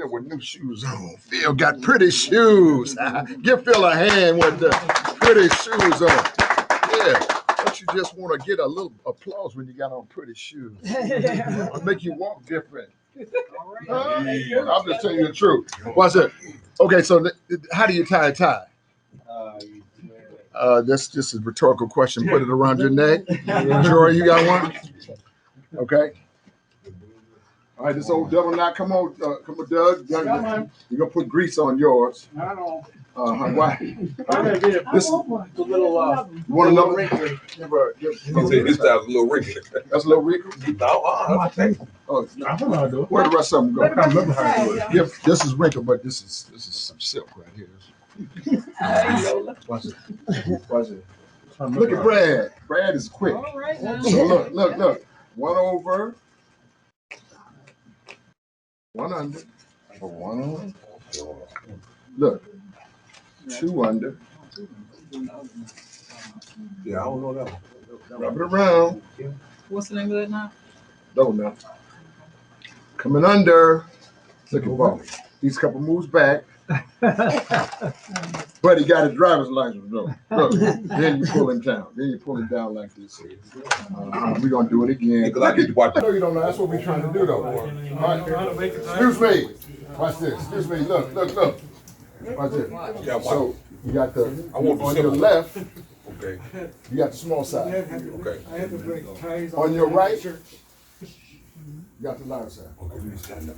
Phil with new shoes on. Phil got pretty shoes. Give Phil a hand with the pretty shoes on. Yeah. Don't you just want to get a little applause when you got on pretty shoes? It'll make you walk different. I'm just telling you the truth. What's it? Okay, so how do you tie a tie? This is a rhetorical question. Put it around your neck. Jory, you got one? Okay. All right, this old double knot. Come on, Doug. You're gonna put grease on yours. Why? This a little. You want another wrinkle? This a little wrinkle. That's a little wrinkle. Oh, where the rest of them go? I can't remember how to do it. Yep, this is wrinkle, but this is some silk right here. Watch it. Watch it. Look at Brad. Brad is quick. So look. 1 over, 1 under, or 1 over. Look, 2 under. Yeah, I don't know that one. Rub it around. What's the name of that knot? Double knot. Coming under. Look at Bobby. He's a couple moves back. But he got his driver's license though. Look, then you pull him down. Then you pull him down like this. We're gonna do it again. I know you don't know. That's what we're trying to do though. All right. Excuse me. Watch this. Excuse me. Look. Watch this. So you got the on your left. Okay. You got the small side. Okay. On your right. You got the large side. Okay, let me stand up.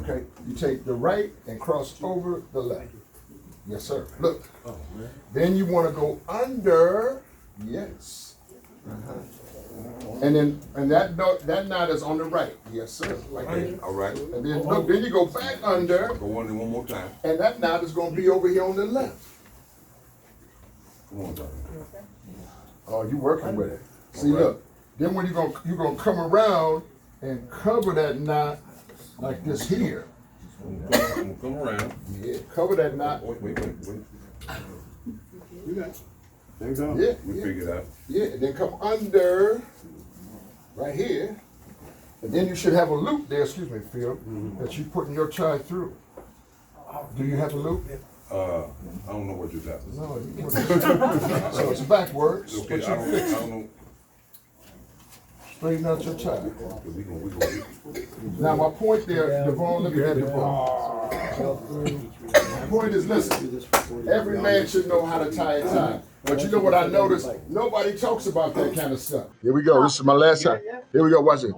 Okay, you take the right and cross over the left. Yes, sir. Look. Then you want to go under. Yes. And that knot is on the right. Yes, sir. Right there. All right. And then look. Then you go back under. Go under one more time. And that knot is going to be over here on the left. Come on, John. Oh, you working with it. See, look. Then when you're gonna come around and cover that knot like this here. I'm gonna come around. Yeah, cover that knot. Wait. You got it. There you go. Yeah. We figured out. Yeah, and then come under right here. And then you should have a loop there, excuse me, Phil, that you're putting your tie through. Do you have a loop? I don't know what you're talking about. No, so it's backwards. Okay, I don't know. Straighten out your tie. Now my point there, Devon, look at that, Devon. The point is, listen, every man should know how to tie a tie. But you know what I noticed? Nobody talks about that kind of stuff. Here we go. This is my last time. Here we go. Watch it.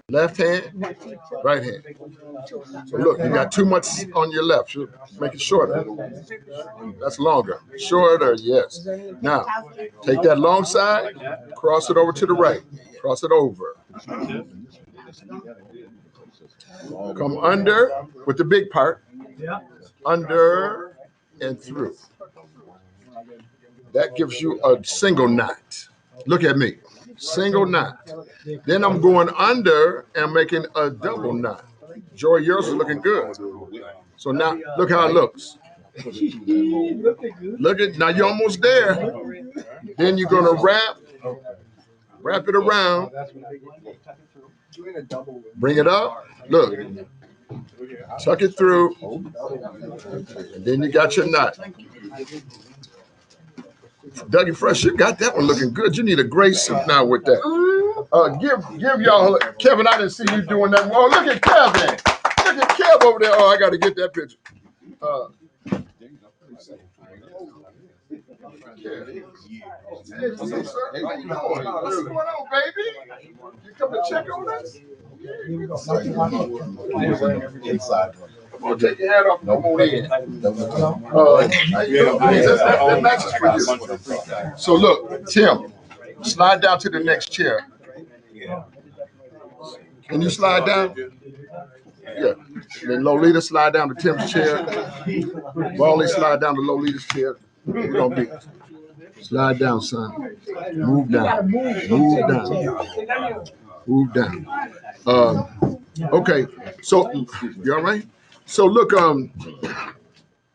Left hand, right hand. So look, you got too much on your left. Make it shorter. That's longer. Shorter, yes. Now, take that long side, cross it over to the right. Cross it over. Come under with the big part. Under and through. That gives you a single knot. Look at me. Single knot. Then I'm going under and making a double knot. Joy, yours is looking good. So now look how it looks. Look at now, you're almost there. Then you're gonna wrap it around. Bring it up. Look. Tuck it through. And then you got your knot. Dougie Fresh, you got that one looking good. You need a gray suit now with that. Give y'all, Kevin, I didn't see you doing that. Oh, look at Kevin. Look at Kev over there. Oh, I got to get that picture. Hey, what's up, sir? How you doing? What's going on, baby? You come to check on us? Inside. Come on, take your hat off and come on in. That matches for you. So look, Tim, slide down to the next chair. Can you slide down? Yeah. Then Lolita slide down to Tim's chair. Wally slide down to Lolita's chair. We're gonna be slide down, son. Move down. Move down. Move down. Okay. So you all right? So look,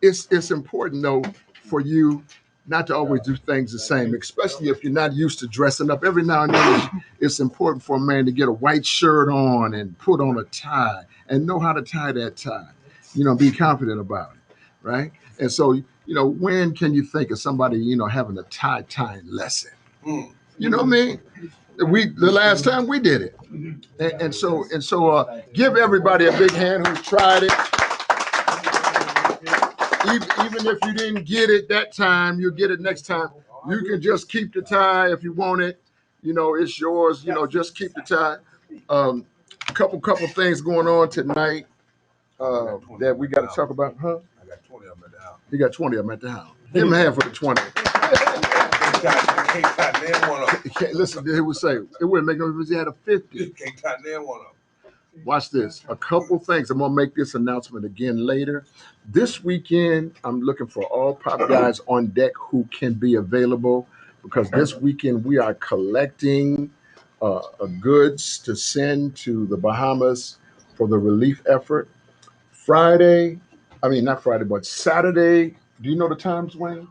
it's important though for you not to always do things the same, especially if you're not used to dressing up. Every now and then, it's important for a man to get a white shirt on and put on a tie and know how to tie that tie. Be confident about it, right? And so, when can you think of somebody, having a tying lesson? You know what I mean? The last time we did it, and so give everybody a big hand who's tried it. Even if you didn't get it that time, you'll get it next time. You can just keep the tie if you want it. It's yours. Just keep the tie. Couple things going on tonight that we got to talk about, huh? I got 20 of them at the house. You got 20 of them at the house. Give him a hand for the 20. Listen, they would say it wouldn't make no difference. He had a 50. Can't tie one of them. Watch this. A couple things. I'm gonna make this announcement again later. This weekend, I'm looking for all pop guys on deck who can be available, because this weekend we are collecting goods to send to the Bahamas for the relief effort. Not Friday, but Saturday. Do you know the times, Wayne?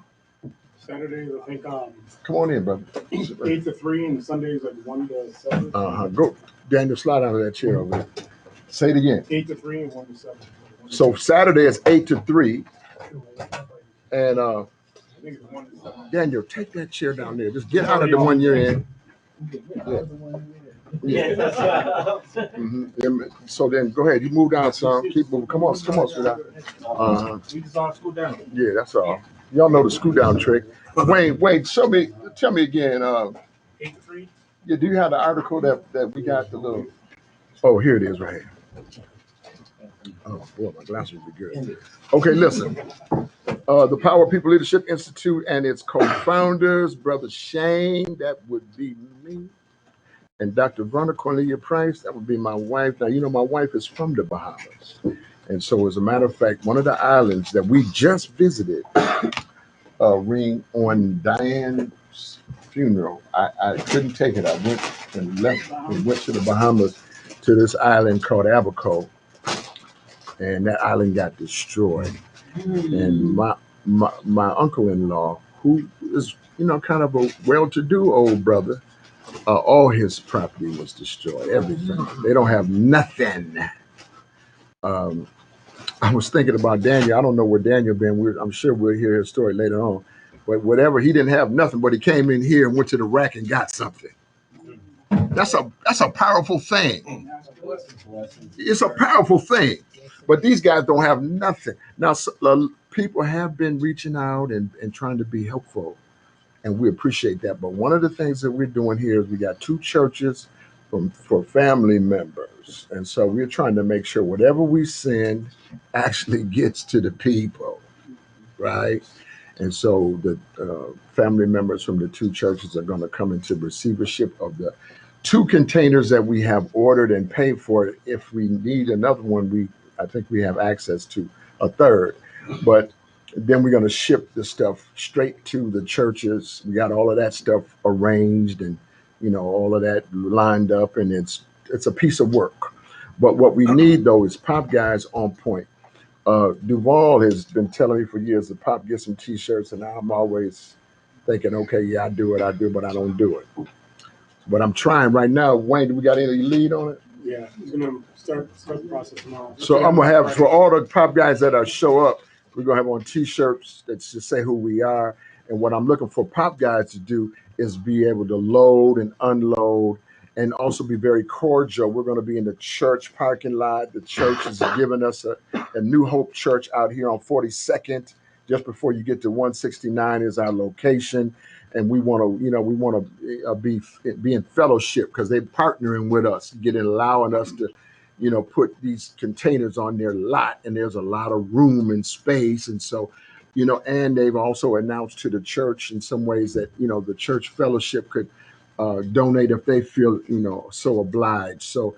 Saturdays, I think, Come on in, brother. 8 to 3, and Sundays like 1 to 7. Go, Daniel, slide out of that chair over there. Say it again. 8 to 3 and 1 to 7. So Saturday is 8 to 3. And I think it's 1 to 7. Daniel, take that chair down there. Just get out of the one you're in. Yeah. So then go ahead. You move down some. Keep moving. Come on, sweetheart. We just all scoot down. Yeah, that's all. Y'all know the screw down trick. Wayne, tell me again. 8 to 3. Yeah, do you have the article that we got the little? Oh, here it is right here. Oh boy, my glasses would be good. Okay, listen. The Power People Leadership Institute and its co-founders, Brother Shane, that would be me, and Dr. Verna Cornelia Price, that would be my wife. Now, my wife is from the Bahamas. And so, as a matter of fact, one of the islands that we just visited, on Diane's funeral, I couldn't take it. I went and left and went to the Bahamas to this island called Abaco, and that island got destroyed. And my uncle-in-law, who is kind of a well-to-do old brother, all his property was destroyed. Everything. They don't have nothing. I was thinking about Daniel. I don't know where Daniel been. I'm sure we'll hear his story later on. But whatever, he didn't have nothing, but he came in here and went to the rack and got something. That's a powerful thing. It's a powerful thing. But these guys don't have nothing. Now, people have been reaching out and trying to be helpful, and we appreciate that. But one of the things that we're doing here is we got 2 churches for family members. And so we're trying to make sure whatever we send actually gets to the people, right? And so the family members from the 2 churches are going to come into receivership of the 2 containers that we have ordered and paid for. If we need another one, I think we have access to a 3rd. But then we're going to ship the stuff straight to the churches. We got all of that stuff arranged and all of that lined up, and it's a piece of work. But what we need, though, is pop guys on point. Duval has been telling me for years that Pop gets some T-shirts, and I'm always thinking, okay, yeah, I do it, but I don't do it. But I'm trying right now. Wayne, do we got any lead on it? Yeah, he's gonna start the process tomorrow. So I'm gonna have, for all the pop guys that show up, we're gonna have on T-shirts that just say who we are. And what I'm looking for pop guys to do is be able to load and unload, and also be very cordial. We're going to be in the church parking lot. The church is giving us a New Hope Church out here on 42nd, just before you get to 169 is our location. And we want to, be in fellowship, because they're partnering with us, allowing us to, put these containers on their lot. And there's a lot of room and space. And so, and they've also announced to the church in some ways that, the church fellowship could donate if they feel, so obliged. So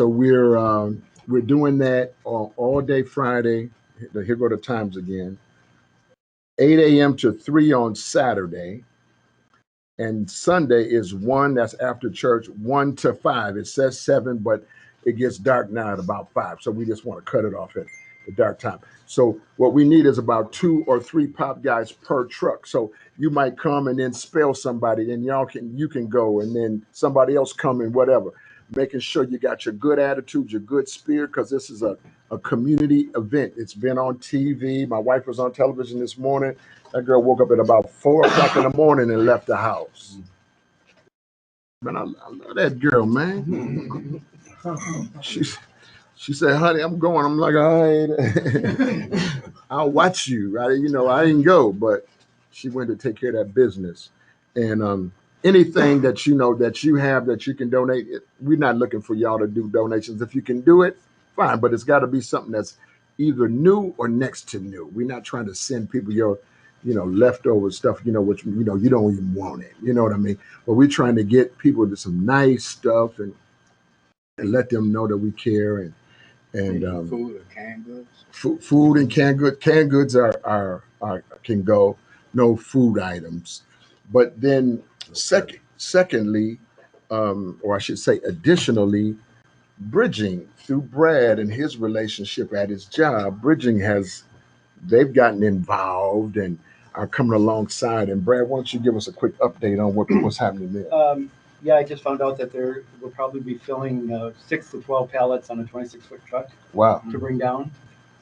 we're doing that all day Friday. Here go the times again. 8 a.m. to 3 on Saturday. And Sunday is 1, that's after church, 1 to 5. It says 7, but it gets dark now at about 5. So we just want to cut it off at the dark time. So what we need is about 2 or 3 pop guys per truck. So you might come and then spell somebody, and you can go, and then somebody else come and whatever. making sure you got your good attitude, your good spirit, because this is a community event. It's been on TV. My wife was on television this morning. That girl woke up at about 4 o'clock in the morning and left the house. Man, I love that girl, man. She said, honey, I'm going. I'm like, all right. I'll watch you. I didn't go, but she went to take care of that business. And anything that that you have that you can donate, we're not looking for y'all to do donations. If you can do it, fine. But it's got to be something that's either new or next to new. We're not trying to send people your, leftover stuff, which, you don't even want it. You know what I mean? But we're trying to get people to some nice stuff and let them know that we care and food or canned goods. Food and canned goods are can go, no food items. But then secondly, or I should say additionally, bridging through Brad and his relationship at his job, they've gotten involved and are coming alongside. And Brad, why don't you give us a quick update on what's happening there? Yeah, I just found out that there will probably be filling 6 to 12 pallets on a 26-foot truck Wow. to bring down.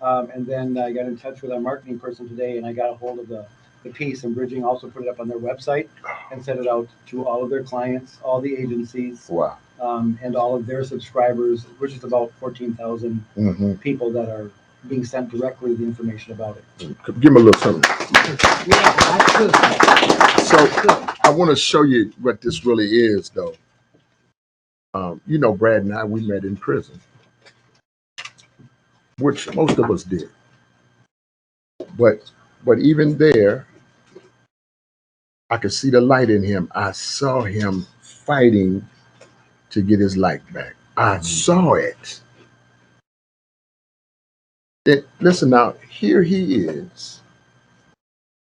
And then I got in touch with our marketing person today, and I got a hold of the piece, and Bridging also put it up on their website and sent it out to all of their clients, all the agencies, Wow. and all of their subscribers, which is about 14,000 people that are being sent directly the information about it. Give them a little something. Yeah, that's good. So I want to show you what this really is, though. Brad and I, we met in prison, which most of us did. But even there, I could see the light in him. I saw him fighting to get his life back. I saw it. Listen now, here he is,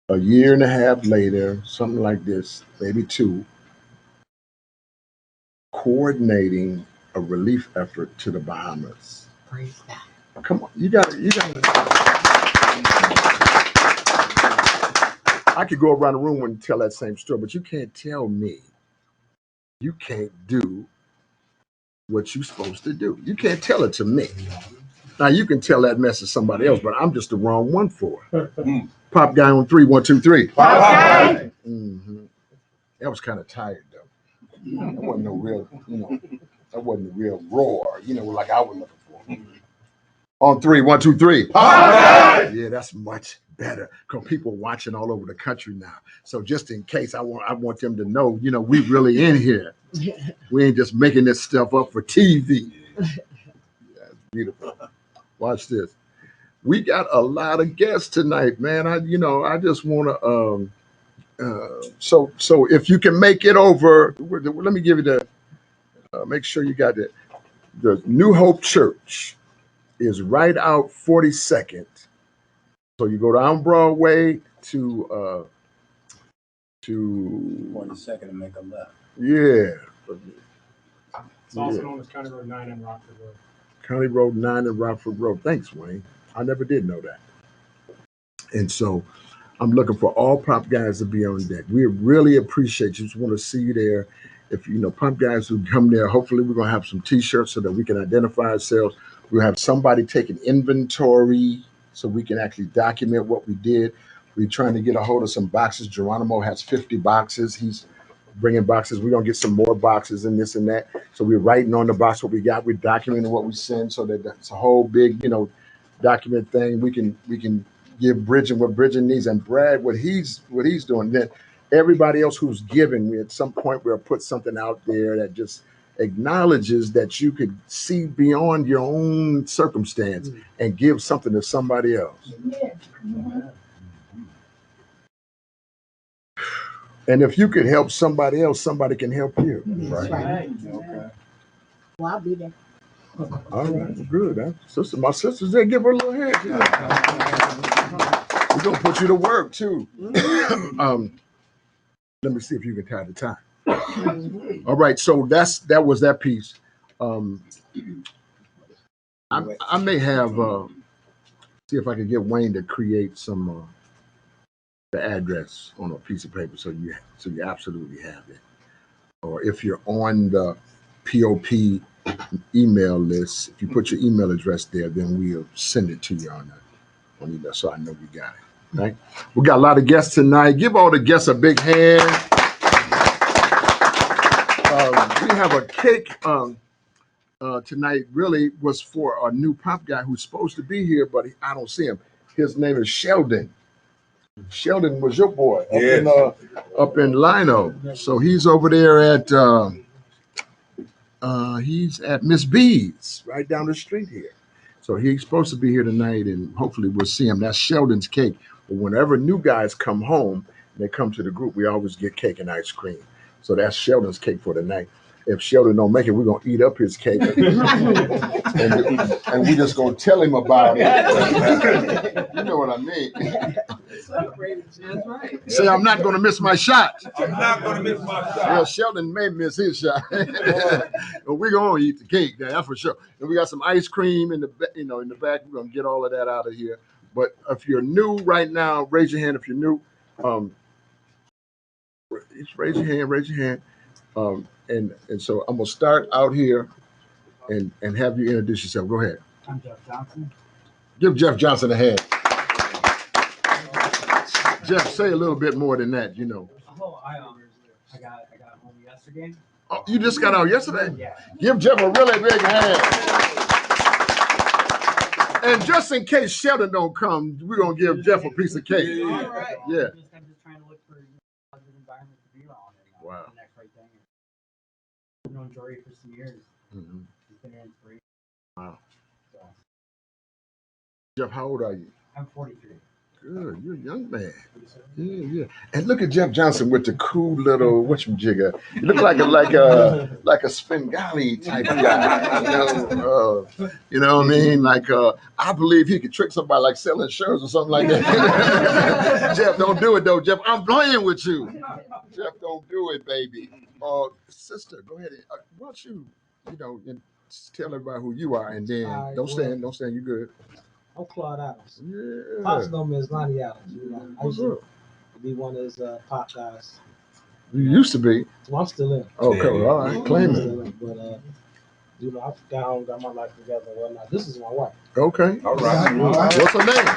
a year and a half later, something like this, maybe 2, coordinating a relief effort to the Bahamas. Praise God. Come on, you got to. I could go around the room and tell that same story, but you can't tell me you can't do what you're supposed to do. You can't tell it to me. Now you can tell that mess to somebody else, but I'm just the wrong one for it. Pop guy on 3, 1, 2, 3. Pop guy. That was kind of tired though. That wasn't no real, that wasn't a real roar, like I was looking for. On 3, 1, 2, 3. Yeah, that's much better because people are watching all over the country now. So just in case, I want them to know, we really in here. We ain't just making this stuff up for TV. Yeah, it's beautiful. Watch this. We got a lot of guests tonight, man. I just want to. So if you can make it over, let me give you the. Make sure you got the New Hope Church is right out 42nd. So you go down Broadway to 42nd and make a left. yeah. It's also known as County Road 9 and Rockford Road. County Road 9 and Rockford Road. Thanks, Wayne. I never did know that. And so I'm looking for all Pop guys to be on deck. We really appreciate you. Just want to see you there. If Pop guys who come there, hopefully we're gonna have some T-shirts so that we can identify ourselves. We'll have somebody take an inventory so we can actually document what we did. We're trying to get a hold of some boxes. Geronimo has 50 boxes. He's bringing boxes. We're gonna get some more boxes and this and that. So we're writing on the box what we got. We're documenting what we send so that it's a whole big, document thing. We can give Bridget what Bridget needs, and Brad what he's doing. Then everybody else who's giving, we at some point we'll put something out there that just acknowledges that you could see beyond your own circumstance and give something to somebody else. And if you could help somebody else, somebody can help you. That's right. Okay. Well, I'll be there. All right, good. Huh? My sisters, they give her a little hand. We're gonna put you to work too. Let me see if you can tie the tie. All right, so that was that piece. I may have see if I can get Wayne to create some the address on a piece of paper so you absolutely have it. Or if you're on the POP email list. If you put your email address there, then we'll send it to you on email, so I know you got it. Right? We got a lot of guests tonight. Give all the guests a big hand. We have a cake tonight. Really was for a new pop guy who's supposed to be here, but I don't see him. His name is Sheldon. Sheldon was your boy up in Lino. So he's over there at he's at Miss B's right down the street here. So he's supposed to be here tonight, and hopefully we'll see him. That's Sheldon's cake. But whenever new guys come home, they come to the group, we always get cake and ice cream. So that's Sheldon's cake for tonight. If Sheldon don't make it, we're gonna eat up his cake, and we just gonna tell him about it. You know what I mean? That's right. Say, I'm not gonna miss my shot. I'm not gonna miss my shot. Well, Sheldon may miss his shot, but we're gonna eat the cake. That's for sure. And we got some ice cream in the in the back. We're gonna get all of that out of here. But if you're new right now, raise your hand. If you're new, raise your hand. Raise your hand. And so I'm gonna start out here and have you introduce yourself. Go ahead. I'm Jeff Johnson. Give Jeff Johnson a hand. Jeff, say a little bit more than that, you know. Oh, I got home yesterday. Oh, you just got out yesterday? Yeah. Give Jeff a really big hand. And just in case Sheldon don't come, we're gonna give Jeff a piece of cake. All right. Yeah. I'm just trying to look for a positive environment to be around. And, Wow. The next right thing. I've known Jory for some years. Mm-hmm. He's been an inspiration. Wow. So, Jeff, how old are you? I'm 43. Good, you're a young man. Yeah. And look at Jeff Johnson with the cool little whatchamajigger. You look like a Svengali type guy. You know what I mean? Like I believe he could trick somebody like selling shirts or something like that. Jeff, don't do it though. Jeff, I'm playing with you. Jeff, don't do it, baby. Sister, go ahead. Why don't you and tell everybody who you are, and then All right, don't stand. You good? I'm Claude Adams. Yeah. Pops know me as Lonnie Adams. You know, I used to be one of his pop guys. You used to be. Well, I'm still in. Oh, okay. All right. Claim I'm it. still in. But you know, I've got home, got my life together and whatnot. This is my wife. Okay. All right. What's her name?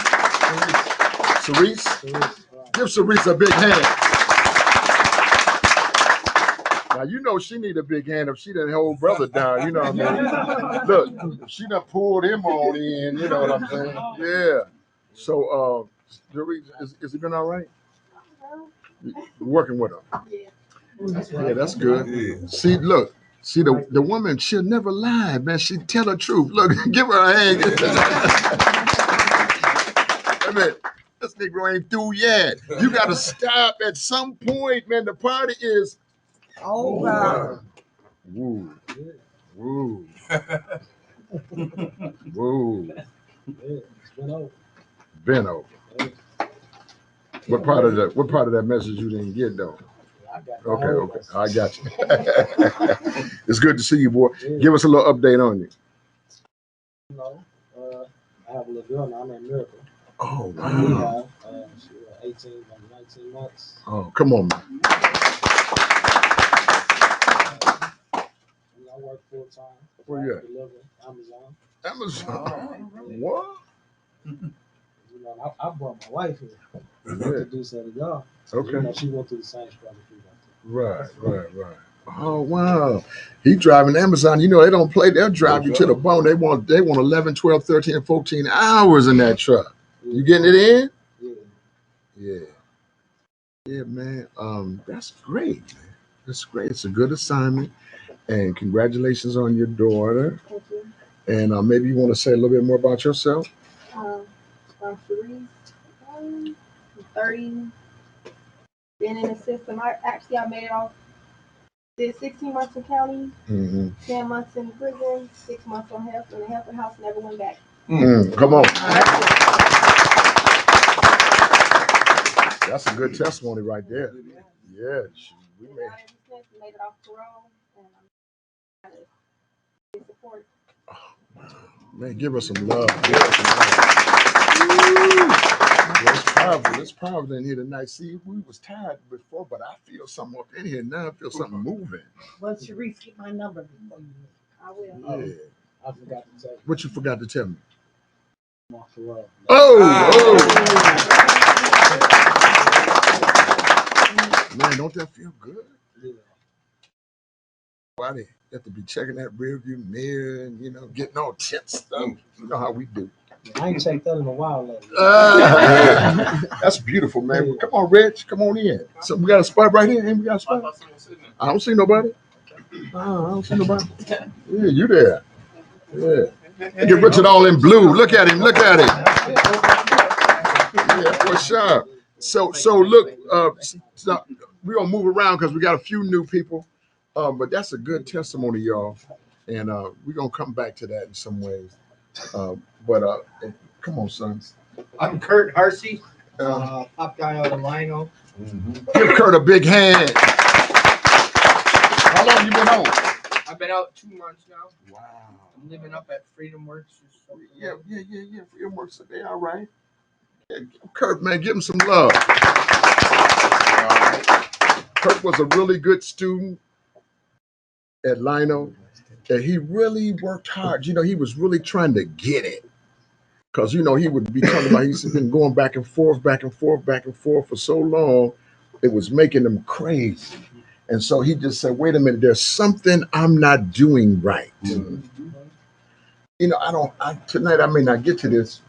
Cerise. Cerise. Give Cerise a big hand. Now, you know she need a big hand if she didn't hold brother down. You know what I mean? Look, if she done pulled him on in, you know what I'm saying? Yeah. So, Cerise, is it been all right? You working with her? Yeah, that's good. Yeah. See, look. See, the woman, she'll never lie, man. She tell the truth. Look, give her a hand. Wait a minute. This Negro ain't through yet. You got to stop at some point, man. The party is over. Woo. Woo. Woo. Yeah, it's been over. Been over. What part of that message you didn't get though? I got the Okay, whole okay. message. I got you. It's good to see you, boy. Yeah. Give us a little update on you. You know, I have a little girl now named Miracle. Oh, We wow. have she's 18, 19 months. Oh, come on, man. And I work full time. Where you at? Deliver Amazon. Amazon. What? You know, I brought my wife here to Yeah. introduce her to y'all. You Okay. know, she went through the same struggle we went through. Right. Oh, wow. He driving Amazon. You know, they don't play. They'll drive you to the bone. They want 11, 12, 13, 14 hours in that truck. You getting it in? Yeah. Yeah, man. That's great, man. That's great. It's a good assignment. And congratulations on your daughter. Thank you. And maybe you want to say a little bit more about yourself? I'm Cherise. I'm 30. Been in the system. I made it off. Did 16 months in county, Mm-hmm. 10 months in prison, 6 months on health, and the helping house never went back. Come on. That's a good testimony right there. Yeah. We made Got everything, made it off parole, and I'm trying to get support. Man, give us some love. Give us some love. Yeah, it's powerful. It's powerful in here tonight. See, we was tired before, but I feel something up in here now. I feel something moving. Well, Sharice, get my number before you leave. I will. Yeah. I forgot to say. What you forgot to tell me? I'm off the road. Man, don't that feel good? Why they have to be checking that rear view mirror and getting all tense stuff. You know how we do. I ain't checked that in a while lately. Yeah. That's beautiful, man. Well, come on, Rich. Come on in. So we got a spot right here. Ain't we got a spot? I don't see nobody. I don't see nobody. Yeah, you there. Yeah. Get Richard all in blue. Look at him. Look at him. Yeah, for sure. So look, so we're gonna move around because we got a few new people. But that's a good testimony, y'all. And we're gonna come back to that in some ways. But come on, sons. I'm Kurt Harsey, Uh, top guy out of Lino. Give Kurt a big hand. How long you been home? I've been out 2 months now. Wow. I'm living up at Freedom Works. Yeah. Freedom Works today, all right. Yeah, Kurt, man, give him some love. Kurt was a really good student at Lino, and he really worked hard. He was really trying to get it. Because, he would be talking about he's been going back and forth for so long, it was making him crazy. And so he just said, wait a minute, there's something I'm not doing right. Tonight I may not get to this,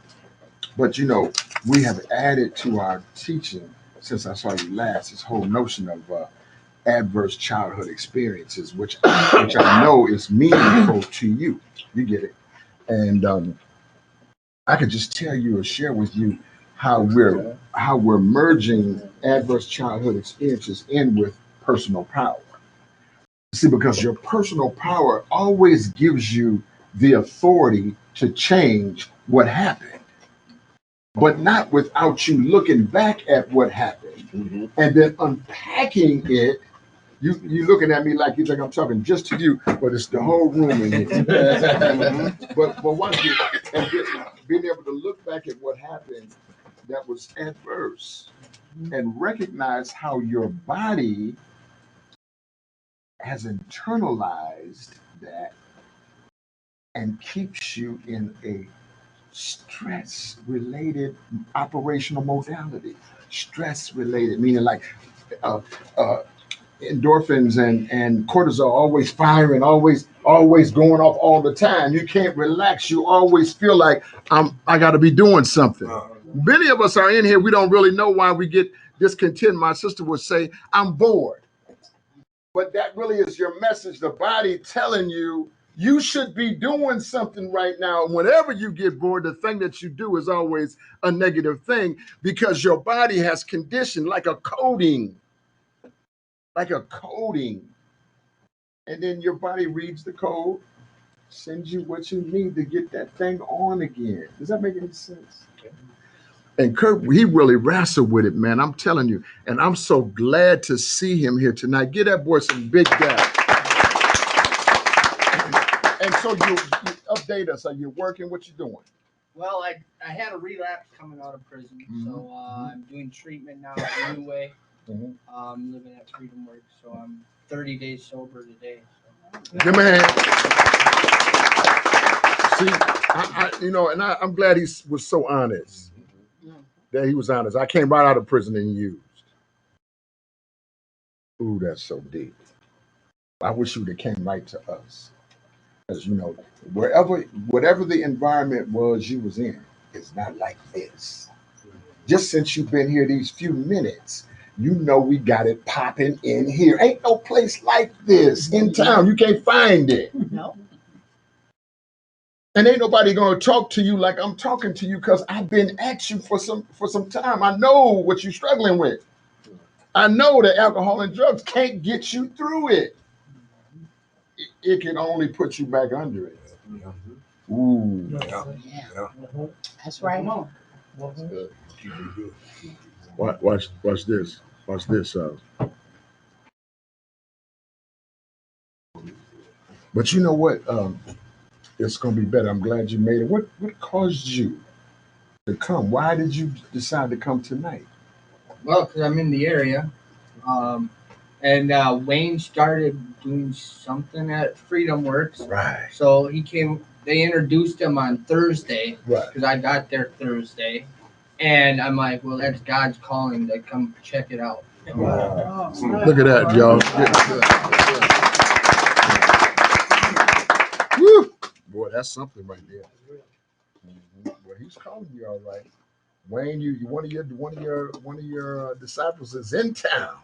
but we have added to our teaching since I saw you last, this whole notion of adverse childhood experiences, which I know is meaningful to you. You get it. And I could just tell you or share with you how we're merging adverse childhood experiences in with personal power. See, because your personal power always gives you the authority to change what happened, but not without you looking back at what happened and then unpacking it. You looking at me like you think I'm talking just to you, but it's the whole room in here. But once you and being able to look back at what happened that was adverse and recognize how your body has internalized that and keeps you in a stress-related operational modality. Stress-related, meaning like uh, uh, endorphins and cortisol always firing, always going off all the time. You can't relax. You always feel like I got to be doing something. Many of us are in here. We don't really know why we get discontent. My sister would say, "I'm bored," but that really is your message. The body telling you you should be doing something right now. Whenever you get bored, the thing that you do is always a negative thing because your body has conditioned like a coding. And then your body reads the code, sends you what you need to get that thing on again. Does that make any sense? And Kurt, he really wrestled with it, man. I'm telling you. And I'm so glad to see him here tonight. Give that boy some big dap. And so you update us. Are you working? What you doing? Well, I had a relapse coming out of prison, so I'm doing treatment now at New Way. I'm living at Freedom Works, so I'm 30 days sober today. So. Give him a hand. See, I'm glad he was so honest. That he was honest. I came right out of prison and used. Ooh, that's so deep. I wish you would have came right to us. Because whatever the environment was you was in, it's not like this. Just since you've been here these few minutes, we got it popping in here. Ain't no place like this in town. You can't find it. No. And ain't nobody gonna talk to you like I'm talking to you because I've been at you for some time. I know what you're struggling with. I know that alcohol and drugs can't get you through it. It can only put you back under it. Ooh. Yeah. That's right. That's good. Watch this. Watch this. But you know what? It's gonna be better. I'm glad you made it. What caused you to come? Why did you decide to come tonight? Well, because I'm in the area. Um, and Wayne started doing something at Freedom Works. Right. So he came, they introduced him on Thursday Right. because I got there Thursday. And I'm like, well, that's God's calling to come check it out. Wow. Look at that, y'all. Woo. Boy, that's something right there. Well, he's calling you all right. Wayne, you one of your disciples is in town.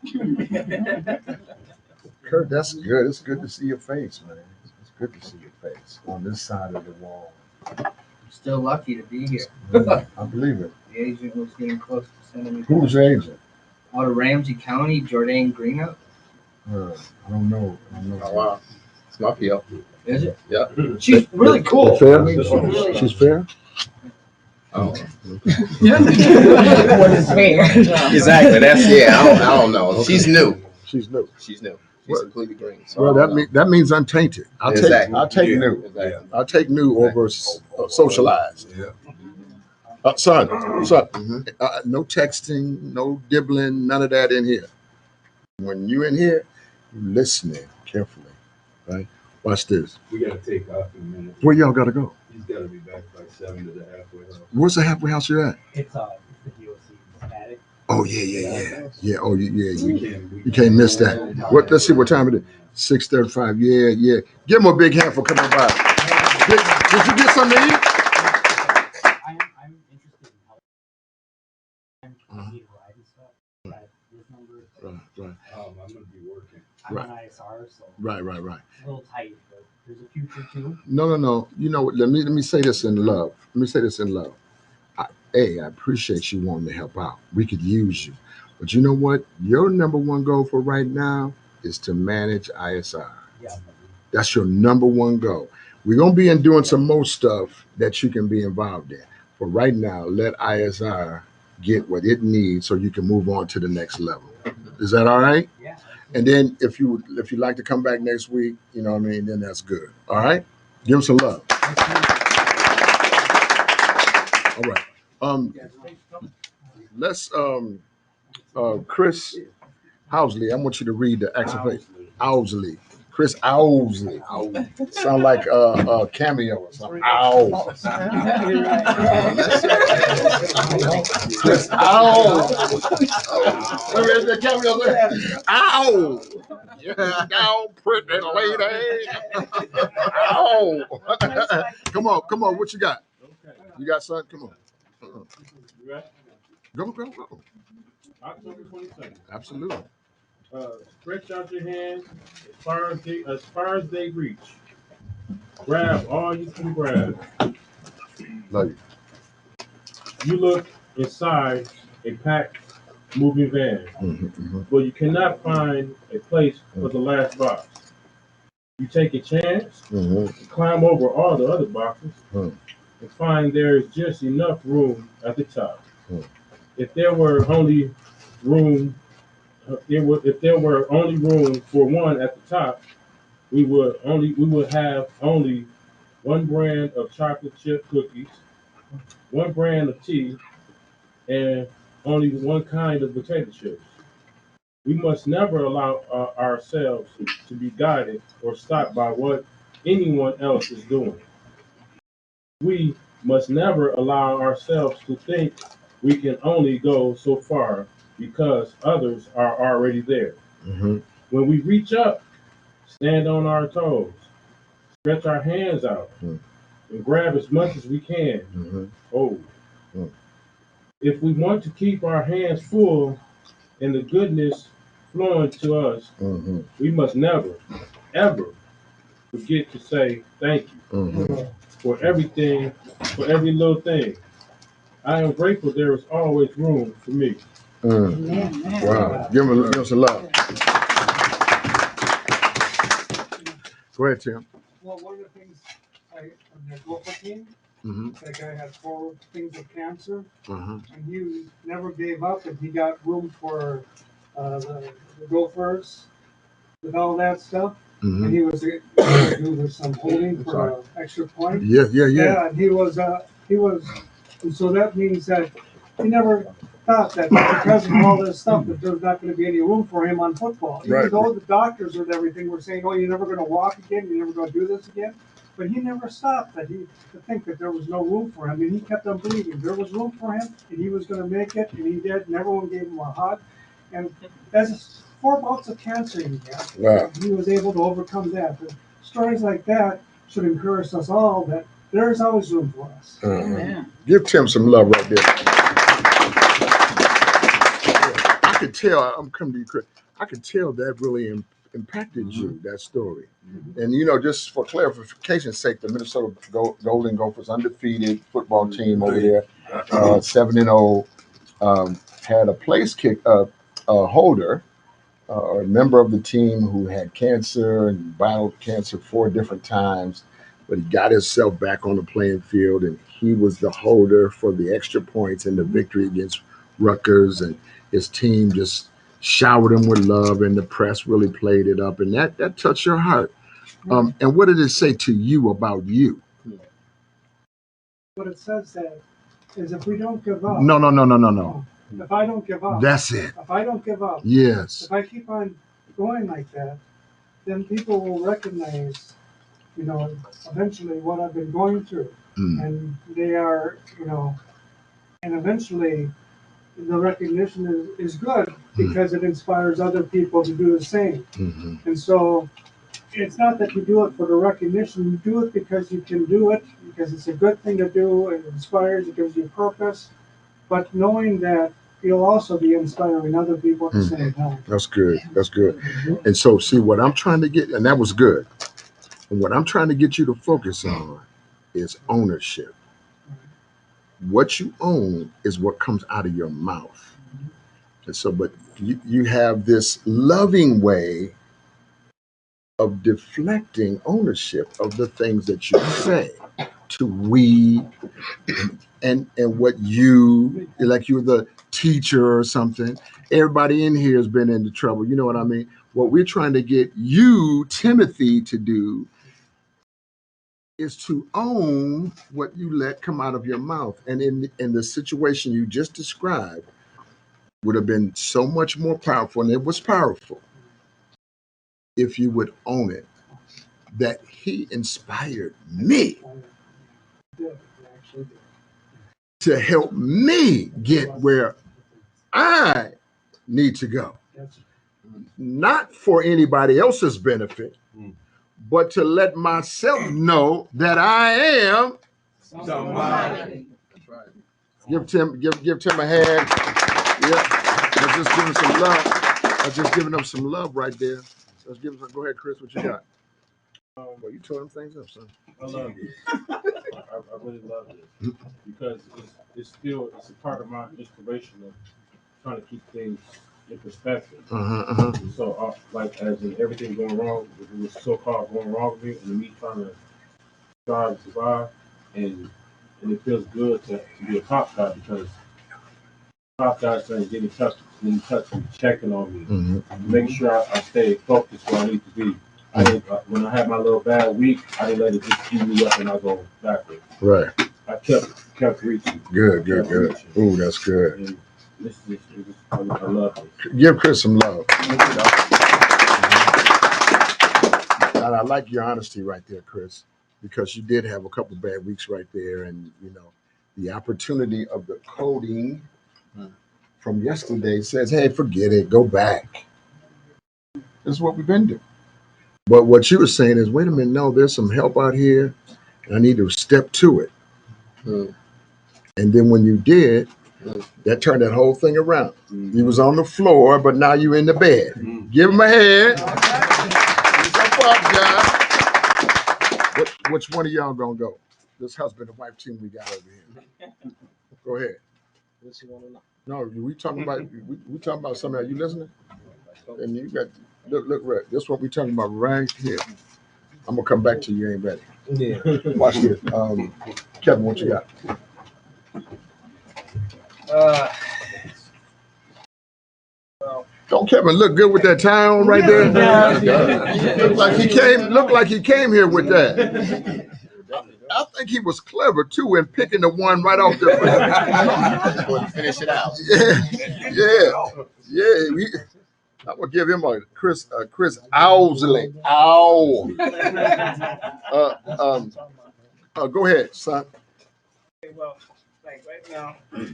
Kurt, that's good. It's good to see your face, man. It's good to see your face on this side of the wall. I'm still lucky to be here. I believe it. The agent was getting close to sending me Who's your agent? out of Ramsey County, Jordan Greenup. I don't know. Oh, wow. It's my PO. Is it? Yeah. She's really cool. Fair? Really- She's fair? Oh. What is fair? Exactly. That's I don't know. Okay. She's new. She's new. She's Well- completely green. So Well, I don't know. that means untainted. I'll Exactly. take Yeah. new. Exactly. I'll take new over socialized. Son, Mhm. no texting, no dibbling, none of that in here. When you in here, you listening carefully, right? Watch this. We gotta take off in a minute. Where y'all gotta go? He's gotta be back by 7 to the halfway house. Where's the halfway house you're at? It's the DOC static. Oh yeah. Oh yeah. We You can't miss that. What? Let's see what time it is. 6:35. Yeah. Give him a big hand for coming by. Did you get something to eat? I'm interested in help. I need a ride and stuff. But this number, Right. I'm gonna be working. I'm Right. on ISR, so Right. it's a little tight, but there's a future too. No. You know what? Let me say this in love. I appreciate you wanting to help out. We could use you. But you know what? Your number one goal for right now is to manage ISR. Yeah. That's your number one goal. We're going to be doing some more stuff that you can be involved in. For right now, let ISR get what it needs so you can move on to the next level. Is that all right? Yeah. And then if you like to come back next week, you know what I mean, then that's good. All right? Give them some love. All right. Let's Chris Housley, I want you to read the activate. Owsley. Chris Owsley. Sound like a cameo or something. Ow. Chris Ow. Where's the cameo there? Ow. Down, pretty lady. Ow. Come on. What you got? You got something? Come on. You ready? Go. October 22nd. Absolutely. Stretch out your hands as far as they reach. Grab all you can grab. Love you. You look inside a packed moving van, but you cannot find a place for the last box. You take a chance, climb over all the other boxes, and find there is just enough room at the top. If there were only room for one at the top, we would have only one brand of chocolate chip cookies, one brand of tea, and only one kind of potato chips. We must never allow ourselves to be guided or stopped by what anyone else is doing. We must never allow ourselves to think we can only go so far because others are already there. When we reach up, stand on our toes, stretch our hands out, and grab as much as we can. If we want to keep our hands full and the goodness flowing to us, we must never, ever forget to say thank you for everything, for every little thing. I am grateful there is always room for me. Wow. Give him some love. Go ahead, Tim. Well, one of the things on the GOPA team, that guy had 4 things of cancer, and he never gave up, and he got room for the gophers with all that stuff. and he was gonna do some holding for an extra point. Yeah. Yeah, and he was, and so that means that he never thought that because of all this stuff, that there's not gonna be any room for him on football. Right. Even though the doctors and everything were saying, oh, you're never gonna walk again, you're never gonna do this again. But he never stopped to think that there was no room for him, and he kept on believing there was room for him, and he was gonna make it, and he did, and everyone gave him a hug. And as 4 bouts of cancer he had, Wow. he was able to overcome that. And stories like that should encourage us all that there is always room for us. Give Tim some love right there. I could tell. I'm coming to you, Chris. I could tell that really impacted you, that story. And just for clarification's sake, the Minnesota Golden Gophers undefeated football team over there, 7-0, had a place kick holder, a member of the team who had cancer and battled cancer 4 different times, but he got himself back on the playing field, and he was the holder for the extra points in the victory against Rutgers, and his team just showered him with love, and the press really played it up, and that touched your heart. And what did it say to you about you? What it says that is if we don't give up. No. If I don't give up. That's it. If I don't give up. Yes. If I keep on going like that, then people will recognize, eventually what I've been going through. And they are, and eventually the recognition is good because it inspires other people to do the same. And so it's not that you do it for the recognition, you do it because you can do it, because it's a good thing to do, it inspires, it gives you purpose, but knowing that you'll also be inspiring other people at the same time. That's good. And so, see, what I'm trying to get, and that was good, and what I'm trying to get you to focus on is ownership. What you own is what comes out of your mouth. And so, but you have this loving way of deflecting ownership of the things that you say to we and what you, like you're the teacher or something. Everybody in here has been into trouble. You know what I mean? What we're trying to get you, Timothy, to do is to own what you let come out of your mouth. And in the situation you just described would have been so much more powerful, and it was powerful, if you would own it, that he inspired me to help me get where I need to go. Not for anybody else's benefit, but to let myself know that I am somebody. That's right. Give Tim a hand. Yeah. Let's just give him some love. Let's just giving him some love right there. Let's give him some. Go ahead, Chris. What you got? Well, you tore them things up, son. I love this. I really love this because it's a part of my inspiration of trying to keep things in perspective. So, like, as in everything going wrong, it was so-called going wrong with me, and me trying to strive to survive, and it feels good to be a top guy because top guys saying get in touch with me, checking on me, make sure I stay focused where I need to be. I didn't, when I had my little bad week, I didn't let it just keep me up and I go backwards. Right. I kept reaching. Good. Ooh, that's good. And I love it. Give Chris some love. And I like your honesty right there, Chris, because you did have a couple bad weeks right there, and the opportunity of the coding from yesterday says, "Hey, forget it, go back." This is what we've been doing. But what you were saying is, wait a minute, no, there's some help out here, and I need to step to it. And then when you did, that turned that whole thing around. You was on the floor, but now you in the bed. Give him a hand. Jump up, guys. Which one of y'all gonna go? This husband and wife team we got over here. Go ahead. No, we talking about something. Are you listening? And you got look, Rick. This is what we talking about right here. I'm gonna come back to you. Ain't ready. Yeah. Watch this. Kevin, what you got? Well, Don't Kevin look good with that tie on right there? Look like he came here with that. I think he was clever too in picking the one right off the Finish it out. Yeah. I'm gonna give him a Chris Owsley. Ow. Go ahead, son. Okay, well, like right now, I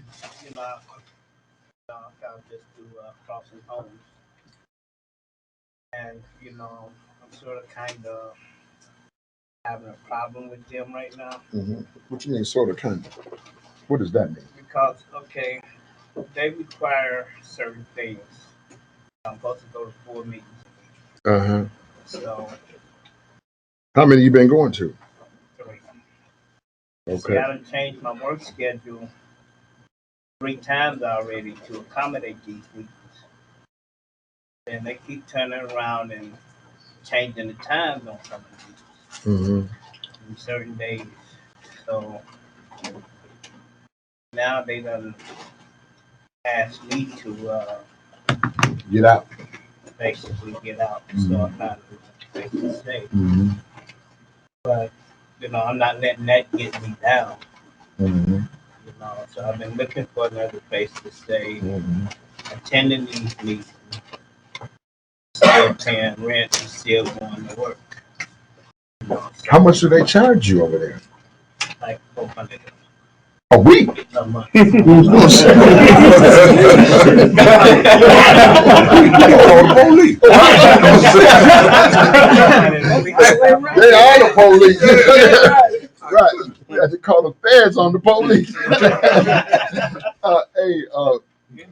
kind of just do crossing homes, and I'm sort of kind of having a problem with them right now. Mm-hmm. What you mean, sort of, kind of? What does that mean? Because they require certain things. I'm supposed to go to 4 meetings. Uh-huh. So How many you been going to? 3. Okay. See, I done changed my work schedule 3 times already to accommodate these meetings. And they keep turning around and changing the times on some of these in certain days. So now they done asked me to Get out. basically get out. So I'm not going to stay. But I'm not letting that get me down. So I've been looking for another place to stay, attending these meetings, still paying rent, and still going to work. How much do they charge you over there? Like $400 A week? a month. Who's gonna say? Call the police. They are the police. Right. We have to call the feds on the police.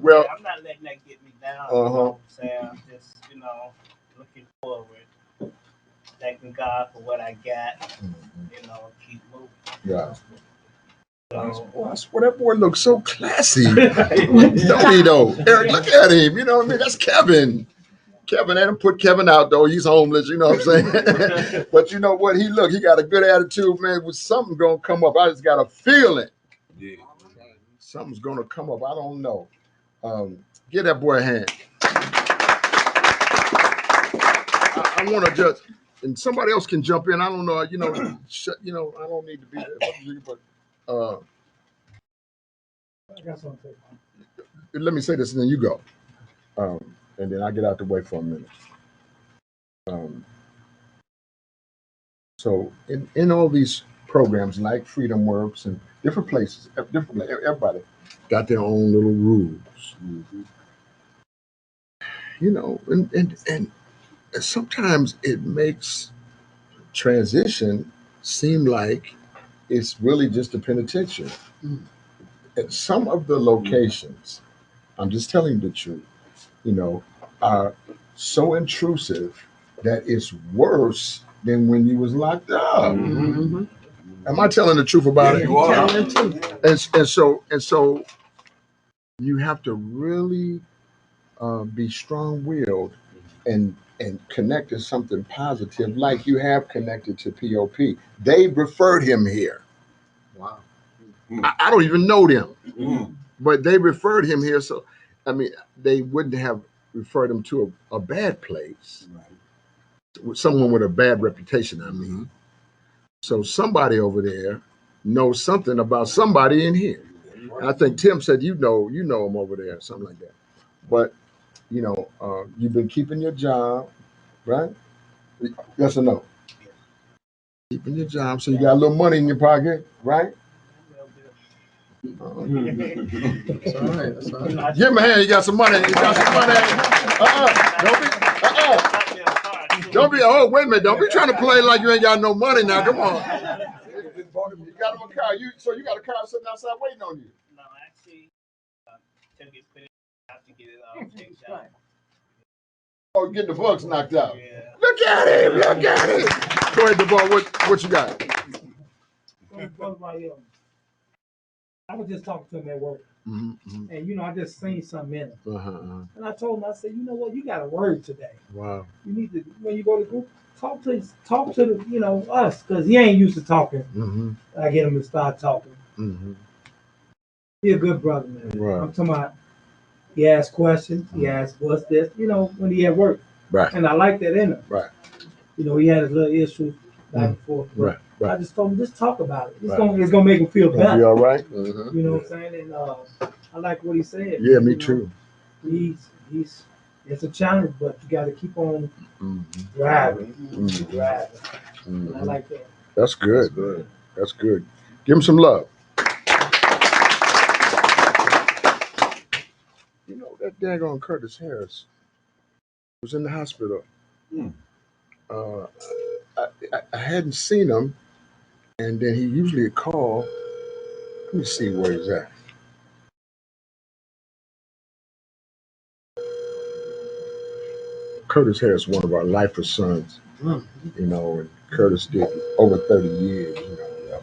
Well. I'm not letting that get me down. Uh-huh. I'm just, looking forward, thanking God for what I got, keep moving. Yeah. So, Well, that boy looks so classy. Don't he though? Eric, look at him. You know what I mean? That's Kevin. Kevin, Adam put Kevin out though. He's homeless, you know what I'm saying? But you know what? He got a good attitude, man. With something gonna come up. I just got a feeling. Yeah. Something's gonna come up. I don't know. Give that boy a hand. I want to just, and somebody else can jump in. I don't know. I don't need to be there, but I got something. let me say this, and then you go, and then I get out the way for a minute. So in all these programs like Freedom Works and different places, everybody got their own little rules. And sometimes it makes transition seem like it's really just a penitentiary. At some of the locations, I'm just telling you the truth, are so intrusive that it's worse than when you was locked up. Am I telling the truth about it? You are. Telling the truth. And so you have to really be strong-willed and connect to something positive, like you have connected to POP. They referred him here. Wow. I don't even know them, but they referred him here. So, I mean, they wouldn't have referred him to a bad place. Right. Someone with a bad reputation, I mean. So somebody over there knows something about somebody in here. And I think Tim said, you know him over there, something like that. But, you've been keeping your job, right? Yes or no? Keeping your job, so you got a little money in your pocket, right? That's all right. That's all right. Give him a hand. You got some money. Don't be. Oh, wait a minute. Don't be trying to play like you ain't got no money now. Come on. You got him a car. So you got a car sitting outside waiting on you. No, actually, took it, put it, I have to get it all checked out. Oh, getting the bugs knocked out. Yeah. Look at him. Look at him. Go ahead, DeBar. What you got? I was just talking to him at work, and I just seen something in him, and I told him, I said, you know what, you got a word today. Wow. You need to, when you go to group, talk to the, us, because he ain't used to talking. I get him to start talking. He a good brother, man. Right. I'm talking about, He asked questions. He asked, "What's this?" You know, when he at work. Right. And I like that in him. Right. You know, he had his little issues back and forth. But Right. Right. I just told him, just talk about it. It's Right. gonna make him feel Gonna be better. all right. You know what I'm saying? And I like what he said. Yeah, me You know, too. He's it's a challenge, but you got to keep on Mm-hmm. driving. Mhm. Driving. Mhm. And I like that. That's good. That's good. Give him some love. You know, that daggone Curtis Harris was in the hospital. I hadn't seen him, and then he usually called. Let me see where he's at. Curtis Harris, one of our lifer sons, you know, and Curtis did over 30 years, you know,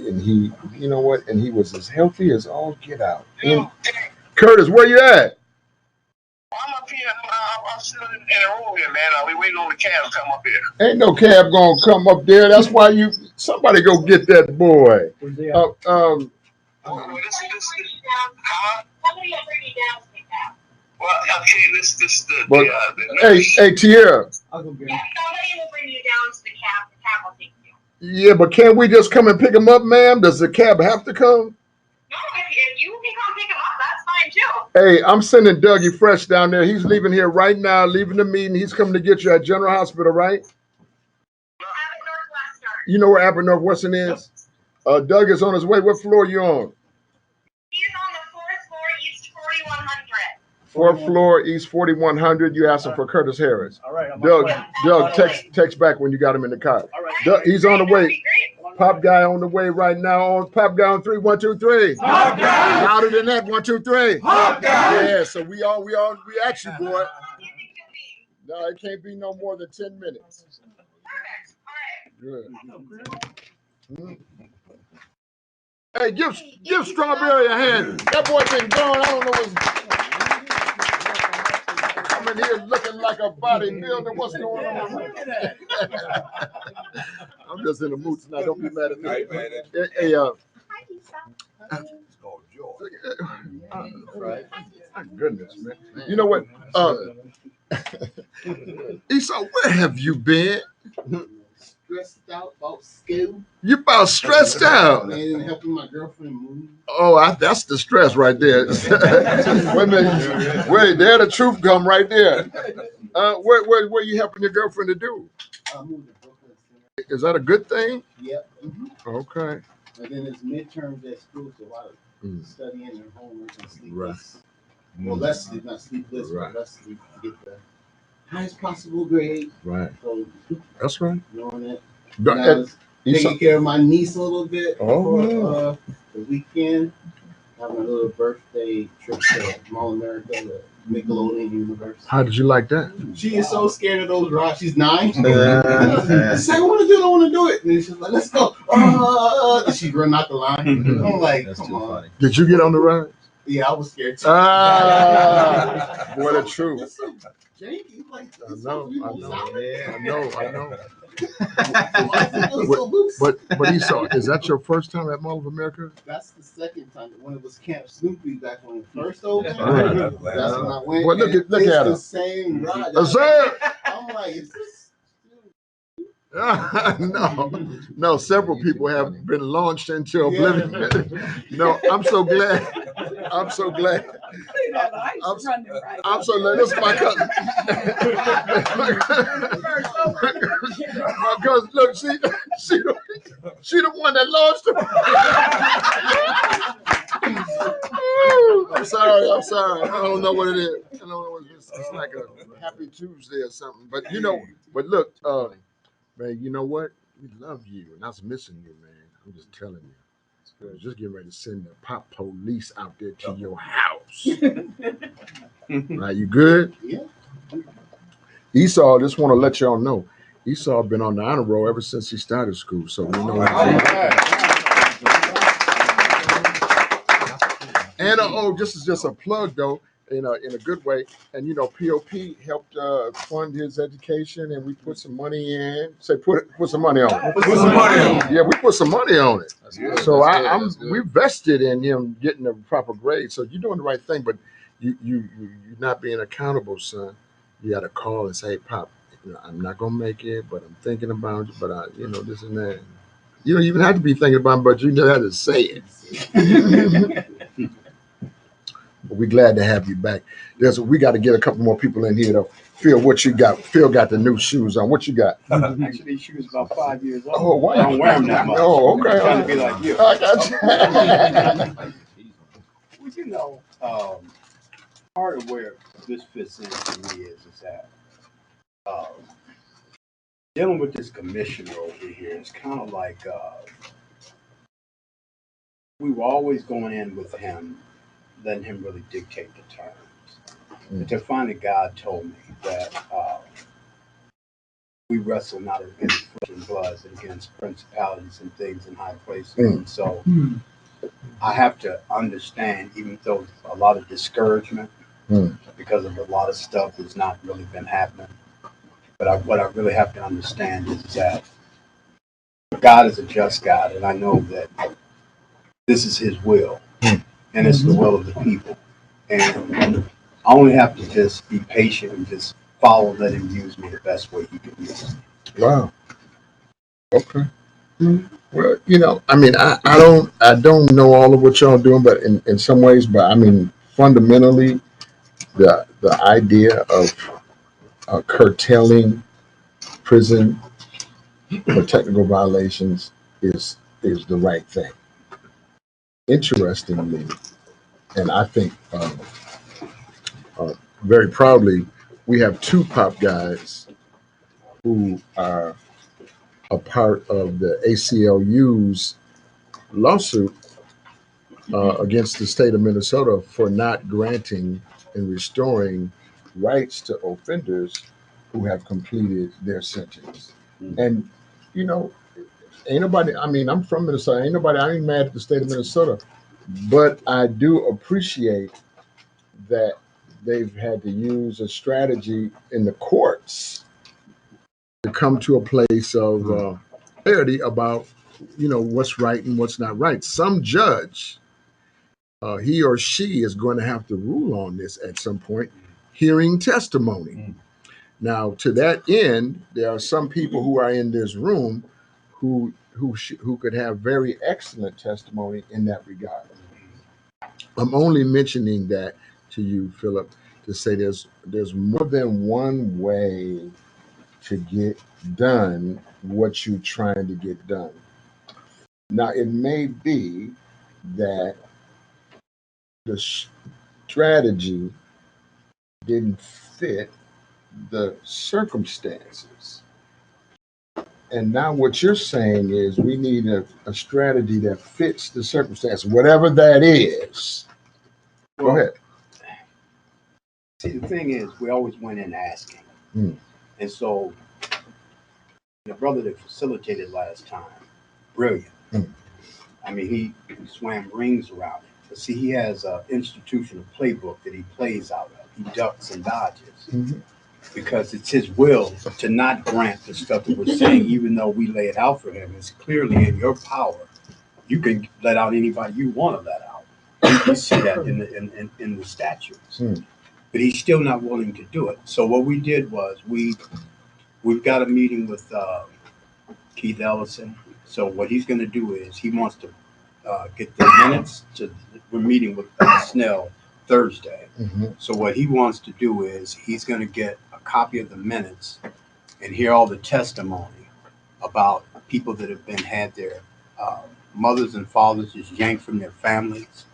and he, you know what, and he was as healthy as all get out. And Curtis, where you at? I'm up here. I'm sitting in a room here, man. We waiting on the cab to come up here. Ain't no cab gonna come up there. That's why somebody go get that boy. Somebody will bring you down to the cab. Well, okay, hey, Tierra. I'll go get him. Somebody will bring you down to the cab. The cab will take you. Yeah, but can't we just come and pick him up, ma'am? Does the cab have to come? No, if you can come pick him up, that's fine too. Hey, I'm sending Dougie Fresh down there. He's leaving here right now, leaving the meeting. He's coming to get you at General Hospital, right? Abbott Northwestern. You know where Abbott Northwestern is? Doug is on his way. What floor are you on? He's on the 4th floor, East 4100. 4th floor, East 4100. You asking for Curtis Harris. All right. Doug, text back when you got him in the car. All right. Doug, he's on the way. Pop guy on the way right now. Pop guy on 3, 1, 2, 3. Pop guy. Louder than that. 1, 2, 3. Pop guy. Yeah. So we at you, boy. No, it can't be no more than 10 minutes. Good. Hey, give Strawberry a hand. That boy been gone. I don't know what's coming here looking like a bodybuilder. What's going on? I'm just in the mood tonight. Don't be mad at me. Hey, Right. my goodness, man. You know what? Esau, where have you been? Stressed out about school. You about stressed out. Man, helping my girlfriend move. Oh, that's the stress right there. Wait a minute. Wait, there the truth come right there. Where you helping your girlfriend to do? I moved to Brooklyn. Is that a good thing? Yep. Okay. And then it's midterms at school, so a lot of studying and homework and sleepless. Well, less sleep, not sleepless, but less sleep to get the highest possible grade. Right. So that's right. Knowing that. But, I was taking care of my niece a little bit for the weekend. Having a little birthday trip to Mall America, the Nickelodeon universe. How did you like that? She is so scared of those rides. She's 9. She said, I want to do it, I want to do it. And she's like, let's go. And she run out the line. I'm like, That's come on. Did you get on the ride? Yeah, I was scared too. Boy, the truth. That's so janky. Like, I know. But Esau, is that your first time at Mall of America? That's the second time. When it was Camp Snoopy back when it first opened. Right. That's when I went. Well, look at it's him. the same ride. Sir. I'm like, is this? No, several people have been launched into oblivion. No, I'm so glad. I'm so glad. This is my cousin. My cousin, look, she the one that launched him. I'm sorry. I don't know what it is. I don't know what it is. It's like a Happy Tuesday or something. But look, man, you know what? We love you, and I was missing you, man. I'm just telling you. I was just getting ready to send the pop police out there to your house. Are you good? Yeah. Esau, just want to let y'all know, Esau been on the honor roll ever since he started school, so we know. And this is just a plug, though. In a good way, and POP helped fund his education, and we put some money in. Say put some money on it. Put some money on it. Yeah, we put some money on it. That's good. So we vested in him getting the proper grade. So you're doing the right thing, but you're not being accountable, son. You got to call and say, hey, Pop, I'm not gonna make it, but I'm thinking about you. But this and that. You don't even have to be thinking about it, but you just have to say it. But we're glad to have you back. We got to get a couple more people in here though. Phil, what you got? Phil got the new shoes on. What you got? Actually, these shoes about 5 years old. Oh, wow. I don't wear them that much. Oh, okay. I'm trying to be like you. I got you. Well, part of where this fits in for me is that dealing with this commissioner over here is kind of like we were always going in with him, letting him really dictate the terms. Until finally God told me that we wrestle not against flesh and blood, but against principalities and things in high places. And so I have to understand, even though a lot of discouragement because of a lot of stuff that's not really been happening. But what I really have to understand is that God is a just God, and I know that this is His will, and it's the will of the people. And I only have to just be patient and just follow, let Him use me the best way He can use me. Wow. Okay. Well, I don't know all of what y'all doing, but in some ways, but I mean, fundamentally, the idea of curtailing prison for technical violations is the right thing. Interestingly, and I think very proudly, we have two pop guys who are a part of the ACLU's lawsuit against the state of Minnesota for not granting and restoring rights to offenders who have completed their sentence. And, ain't nobody, I mean, I'm from Minnesota, I ain't mad at the state of Minnesota, but I do appreciate that they've had to use a strategy in the courts to come to a place of clarity about, what's right and what's not right. Some judge, he or she is going to have to rule on this at some point, hearing testimony. Now, to that end, there are some people who are in this room who could have very excellent testimony in that regard. I'm only mentioning that to you, Philip, to say there's more than one way to get done what you're trying to get done. Now, it may be that the strategy didn't fit the circumstances. And now what you're saying is we need a strategy that fits the circumstance, whatever that is. Go ahead. See, the thing is, we always went in asking. And so the brother that facilitated last time, brilliant. I mean, he swam rings around it. But see, he has an institutional playbook that he plays out of. He ducks and dodges because it's his will to not grant the stuff that we're saying, even though we lay it out for him. It's clearly in your power. You can let out anybody you want to let out. You see that in the statutes. But he's still not willing to do it. So what we did was we've got a meeting with Keith Ellison. So what he's going to do is he wants to get the minutes. We're meeting with Snell Thursday. So what he wants to do is he's going to get a copy of the minutes and hear all the testimony about people that have had their mothers and fathers just yanked from their families.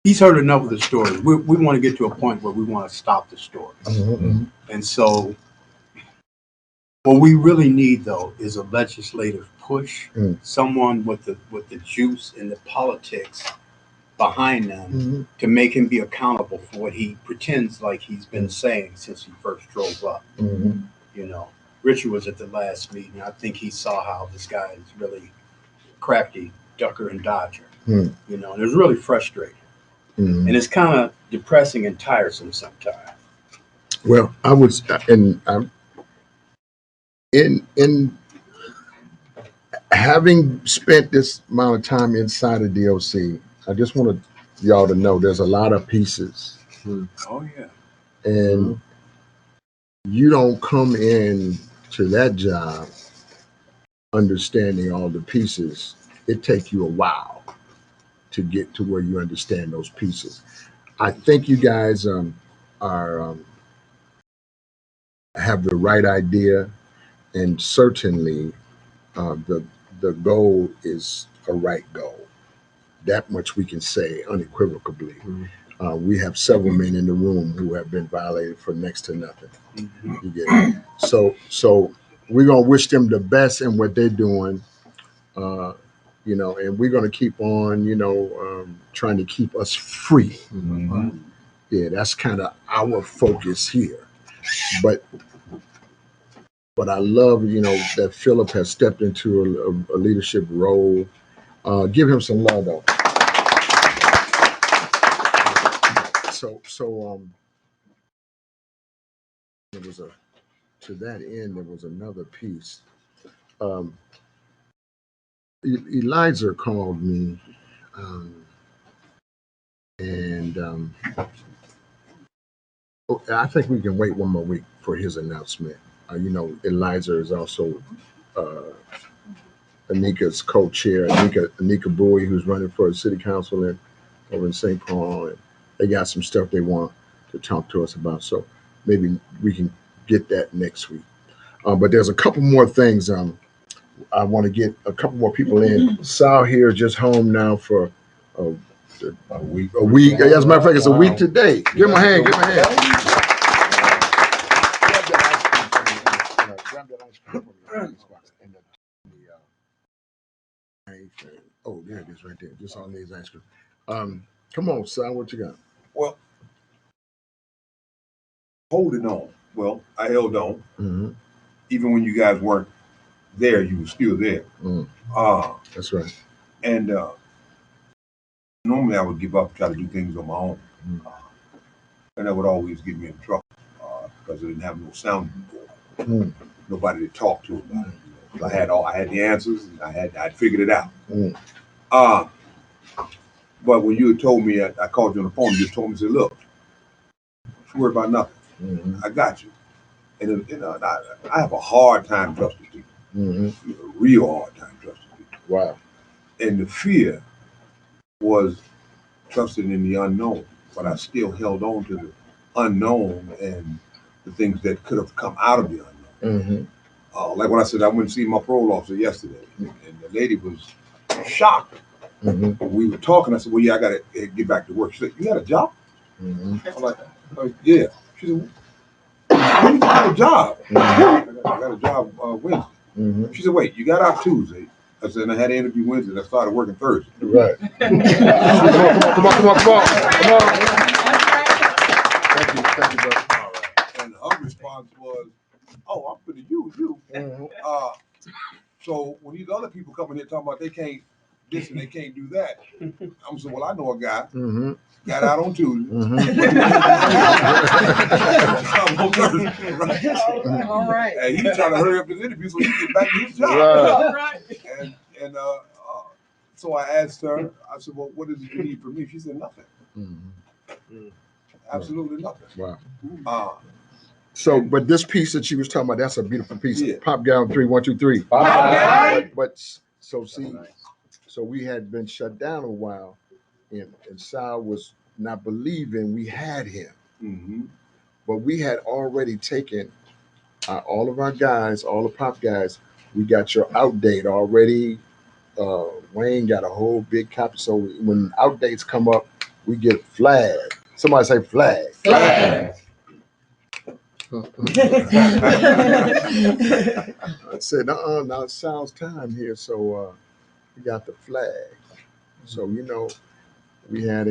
He's heard enough of the stories. We want to get to a point where we want to stop the stories. And so what we really need, though, is a legislative push, someone with the juice and the politics behind them to make him be accountable for what he pretends like he's been saying since he first drove up. Richard was at the last meeting. I think he saw how this guy is really crafty, ducker and dodger. And it was really frustrating. And it's kind of depressing and tiresome sometimes. Well, I was in having spent this amount of time inside of DOC, I just want to y'all to know there's a lot of pieces, Oh yeah. and you don't come in to that job understanding all the pieces. It takes you a while to get to where you understand those pieces. I think you guys are have the right idea, and certainly the goal is a right goal. That much we can say unequivocally. We have several men in the room who have been violated for next to nothing. You get it? So we're gonna wish them the best in what they're doing. Uh, and we're gonna keep on, trying to keep us free. Yeah, that's kind of our focus here. But I love, that Philip has stepped into a leadership role. Give him some love, though. So there was to that end, there was another piece. Um, Eliza called me, and I think we can wait one more week for his announcement. Eliza is also uh, Anika's co-chair, Anika Bowie, who's running for city council over in St. Paul, and they got some stuff they want to talk to us about. So maybe we can get that next week. But there's a couple more things. I want to get a couple more people in. Sal here just home now for uh, a week. A week. As a matter of fact, it's a week today. Give him a hand. Give him a hand. Grab that ice cream from oh, there it is right there. Just all these ice cream. Come on, Sal, what you got? Well, holding on. Well, I held on. Mm-hmm. Even when you guys weren't there, you were still there. That's right. And normally I would give up, try to do things on my own. And that would always get me in trouble because I didn't have no sounding board. Nobody to talk to about it. I had the answers, and I'd figured it out. But when you had told me, I called you on the phone, you told me, said, look, don't worry about nothing. I got you. And I have a hard time trusting people. A real hard time trusting people. Wow. And the fear was trusting in the unknown, but I still held on to the unknown and the things that could have come out of the unknown. Like when I said I went and see my parole officer yesterday, and the lady was shocked. We were talking. I said, "Well, yeah, I got to get back to work." She said, "You got a job?" I'm like, "Yeah." She said, "When you got a job?" I got a job Wednesday. She said, "Wait, you got out Tuesday?" I said, "And I had an interview Wednesday, and I started working Thursday." Right. Come on. Thank you, brother. All right. And her response was, "Oh, I'm going to use you." So when these other people come in here talking about they can't this and they can't do that, I'm saying, well, I know a guy got out on Tuesday. On Thursday, right? All right. And he's trying to hurry up his interview so he can get back to his job. All right. And so I asked her, I said, well, what is it you need from me? She said, nothing. Absolutely nothing. Wow. So, but this piece that she was talking about, that's a beautiful piece. Yeah. Pop down 3, 1, 2, 3. But so see, so we had been shut down a while, and Sal was not believing we had him. But we had already taken all of our guys, all the pop guys. We got your outdate already. Wayne got a whole big copy. So when outdates come up, we get flagged. Somebody say flag. Flag. I said, now it sounds time here. So we got the flag. So, we had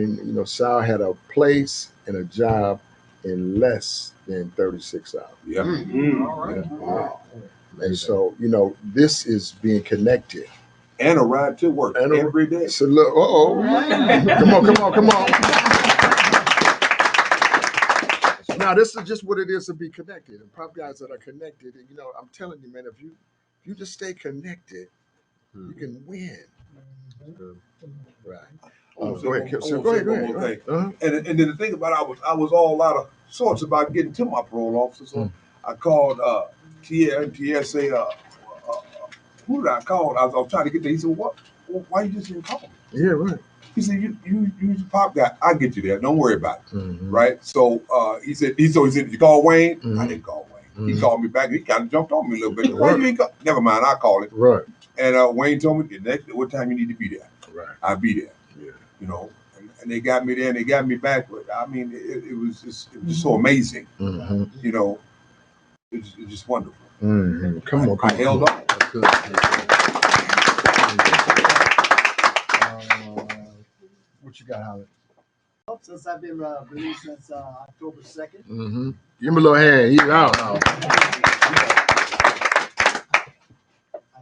Sal had a place and a job in less than 36 hours. Yeah. All right. And so, this is being connected. And a ride to work every day. So look, come on. Now, this is just what it is to be connected. And pop guys that are connected, I'm telling you, man, if you just stay connected, you can win. Right. Go ahead. One more thing. And then the thing about it, I was all out of sorts about getting to my parole officer. So I called Tia say, who did I call? I was trying to get there. He said, "What? Why you just didn't call me?" Yeah, right. He said, "You the pop guy. I'll get you there. Don't worry about it." Right? So he said, "Did you call Wayne?" I didn't call Wayne. He called me back. He kind of jumped on me a little bit. Why you ain't call? Never mind. I called him. Right. And Wayne told me the next what time you need to be there. Right. I'll be there. Yeah. You know. And they got me there, and they got me back. But I mean, it was just so amazing. You know, it's just wonderful. Come on. I held on. That's good. What you got, Holly? Since I've been released since October 2nd. Give him a little hand. He's out. I've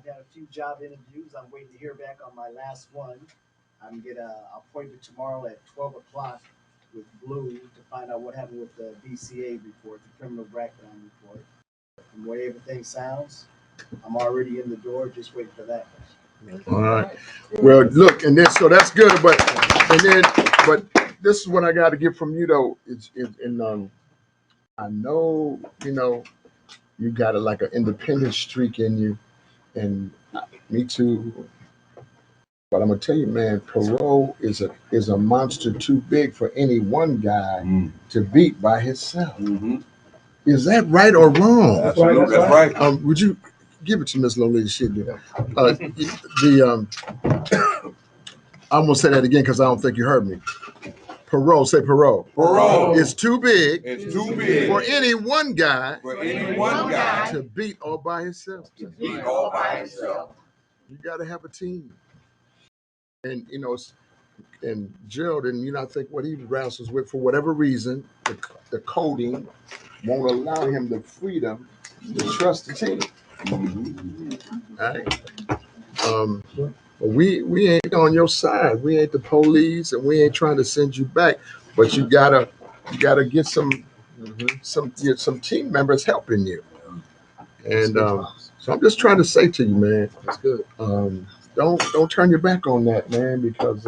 had a few job interviews. I'm waiting to hear back on my last one. I'm get an appointment tomorrow at 12 o'clock with Blue to find out what happened with the BCA report, the criminal background report. From the way everything sounds, I'm already in the door, just waiting for that. All right. Well, look, and then so that's good, but this is what I got to get from you though. I know you got like an independent streak in you, and me too. But I'm gonna tell you, man, parole is a monster too big for any one guy to beat by himself. Is that right or wrong? Absolutely, that's right. Would you give it to Miss Lolita? She do. I'm gonna say that again because I don't think you heard me. Parole, say parole. Parole. It's too big. It's too big for any one guy. To beat all by himself. You got to have a team. And and Gerald, and I think what he wrestles with for whatever reason, the coding won't allow him the freedom to trust the team. All right. But we ain't on your side. We ain't the police, and we ain't trying to send you back. But you gotta get some team members helping you. And so I'm just trying to say to you, man, That's good. Don't turn your back on that, man, because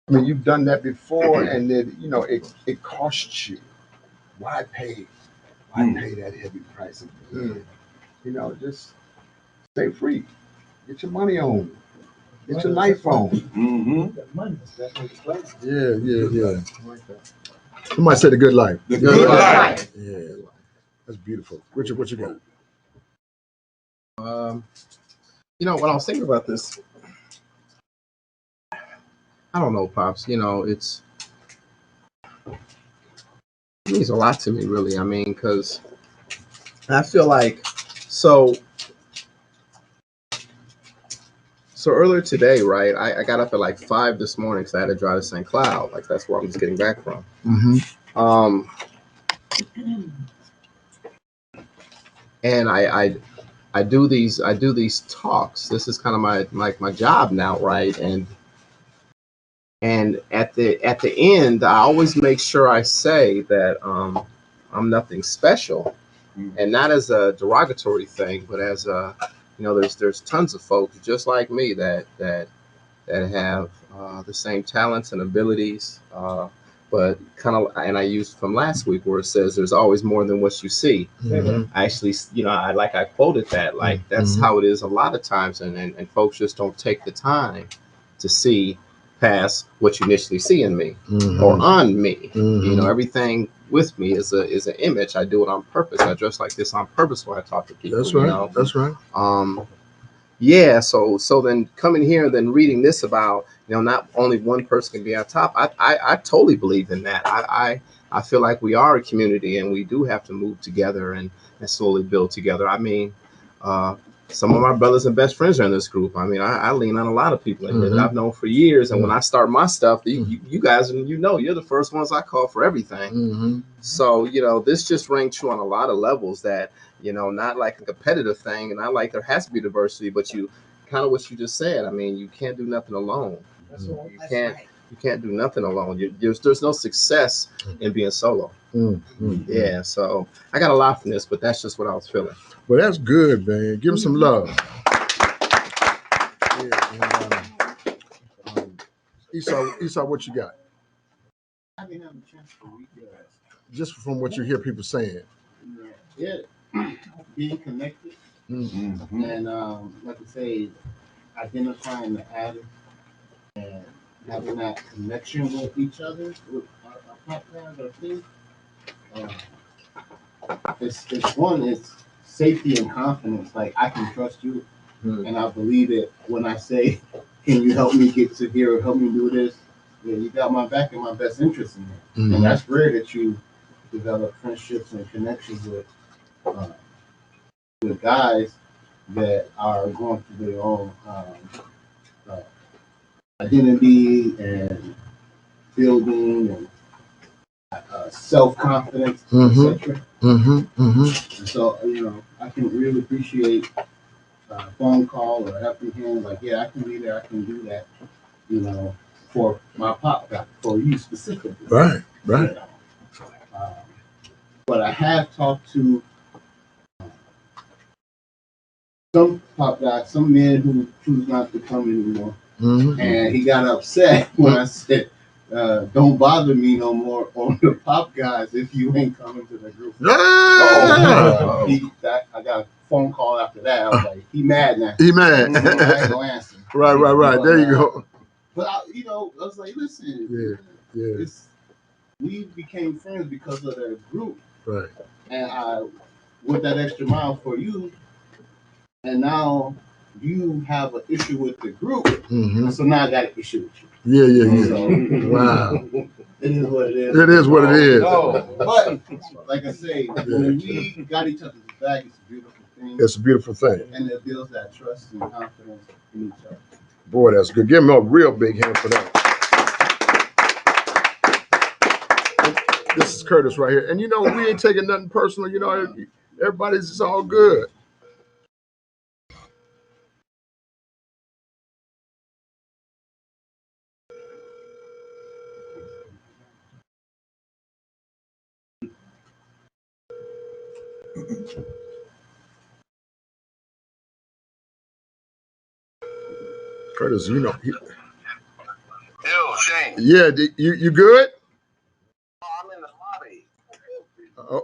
you've done that before, and it costs you. Why pay that heavy price again? Just stay free. Get your money on. Get your life on. Yeah. Somebody said a good life. The good life. Yeah. That's beautiful. Richard, what you got? When I was thinking about this, I don't know, Pops. It means a lot to me, really. I mean, because I feel like so earlier today, right? I got up at like 5 this morning because I had to drive to St. Cloud. Like that's where I'm just getting back from. And I do these talks. This is kind of my job now, right? And at the end, I always make sure I say that I'm nothing special, and not as a derogatory thing, but as a there's tons of folks just like me that have the same talents and abilities, but and I used from last week where it says there's always more than what you see. I actually, I quoted that, like that's how it is a lot of times, and folks just don't take the time to see past what you initially see in me or on me. Everything with me is an image. I do it on purpose. I dress like this on purpose when I talk to people. That's right. That's right. Yeah, so then coming here and then reading this about, not only one person can be on top, I totally believe in that. I feel like we are a community and we do have to move together and slowly build together. I mean, some of my brothers and best friends are in this group. I mean, I lean on a lot of people in here that I've known for years. And when I start my stuff, you guys, you're the first ones I call for everything. So, this just rang true on a lot of levels that, not like a competitive thing. And I like there has to be diversity, but kind of what you just said. I mean, you can't do nothing alone. You can't do nothing alone. There's no success in being solo. Yeah, so I got a lot from this, but that's just what I was feeling. Well, that's good, man. Give him some love. Esau, what you got? I didn't have a chance to read that. Just from what you hear people saying. Yeah, being connected, Mm-hmm. and like I say, identifying the adder and having that connection with each other, with our partners, our things. It's one, it's safety and confidence. Like I can trust you, and I believe it when I say, "Can you help me get to here or help me do this?" Yeah, you got my back and my best interest in it, and that's rare that you develop friendships and connections with guys that are going through their own uh, identity and building and self confidence, etc. So I can really appreciate a phone call or helping him. Like, yeah, I can be there. I can do that. For my pop guy, for you specifically. Right. But I have talked to some pop guys, some men who choose not to come anymore. And he got upset when I said, don't bother me no more on the pop guys if you ain't coming to the group. I got a phone call after that. I was like, he mad now. He mad. I ain't gonna answer. Right. There you go. But I was like, listen, we became friends because of the group. Right. And I went that extra mile for you. And now you have an issue with the group. So now I got an issue with you. Yeah. So, Wow. It is what it is. It is what it is. But like I say, when we got each other's back, it's a beautiful thing. It's a beautiful thing. And it builds that trust and confidence in each other. Boy, that's good. Give him a real big hand for that. This is Curtis right here. And we ain't taking nothing personal. Everybody's just all good. Curtis, Yo, Shane. Yeah, you good? Oh, I'm in the lobby.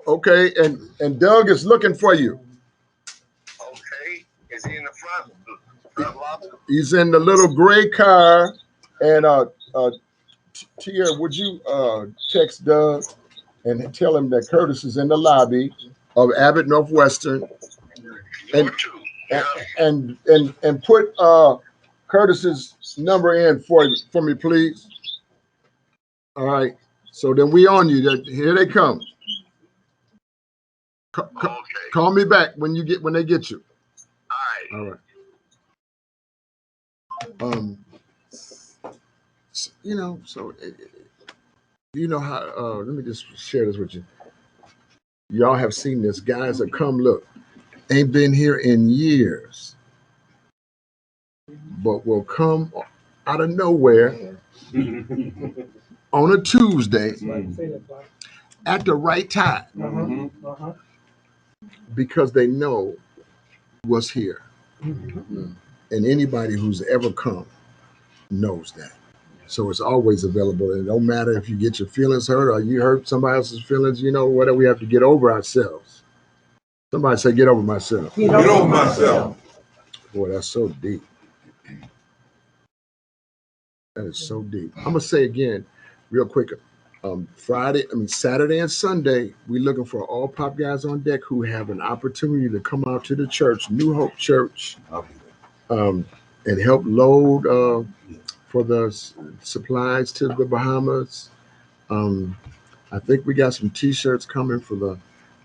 Okay, and Doug is looking for you. Okay. Is he in the front lobby? He's in the little gray car. And Tia, would you text Doug and tell him that Curtis is in the lobby of Abbott Northwestern, and put Curtis's number in for me, please. All right. So then we on you. Here they come. Call me back when they get you. All right. So how let me just share this with you. Y'all have seen this. Guys that come, look, ain't been here in years, but will come out of nowhere on a Tuesday at the right time because they know what's here. And anybody who's ever come knows that. So it's always available. And it don't matter if you get your feelings hurt or you hurt somebody else's feelings, whatever, we have to get over ourselves. Somebody say, get over myself. Get over myself. Boy, that's so deep. That is so deep. I'm going to say again, real quick. Saturday and Sunday, we're looking for all pop guys on deck who have an opportunity to come out to the church, New Hope Church, and help load for the supplies to the Bahamas. I think we got some T-shirts coming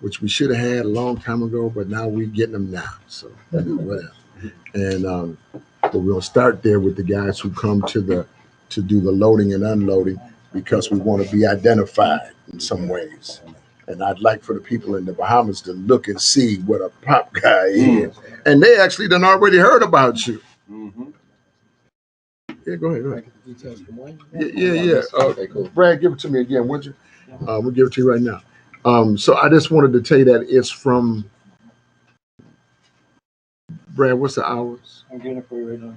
which we should have had a long time ago, but now we're getting them now. So whatever. And but we'll start there with the guys who come to do the loading and unloading because we want to be identified in some ways. And I'd like for the people in the Bahamas to look and see what a pop guy is. And they actually done already heard about you. Yeah, go ahead. Yeah. Okay, cool. Brad, give it to me again, would you? We'll give it to you right now. So I just wanted to tell you that it's from Brad. What's the hours? I'm getting it for you right now.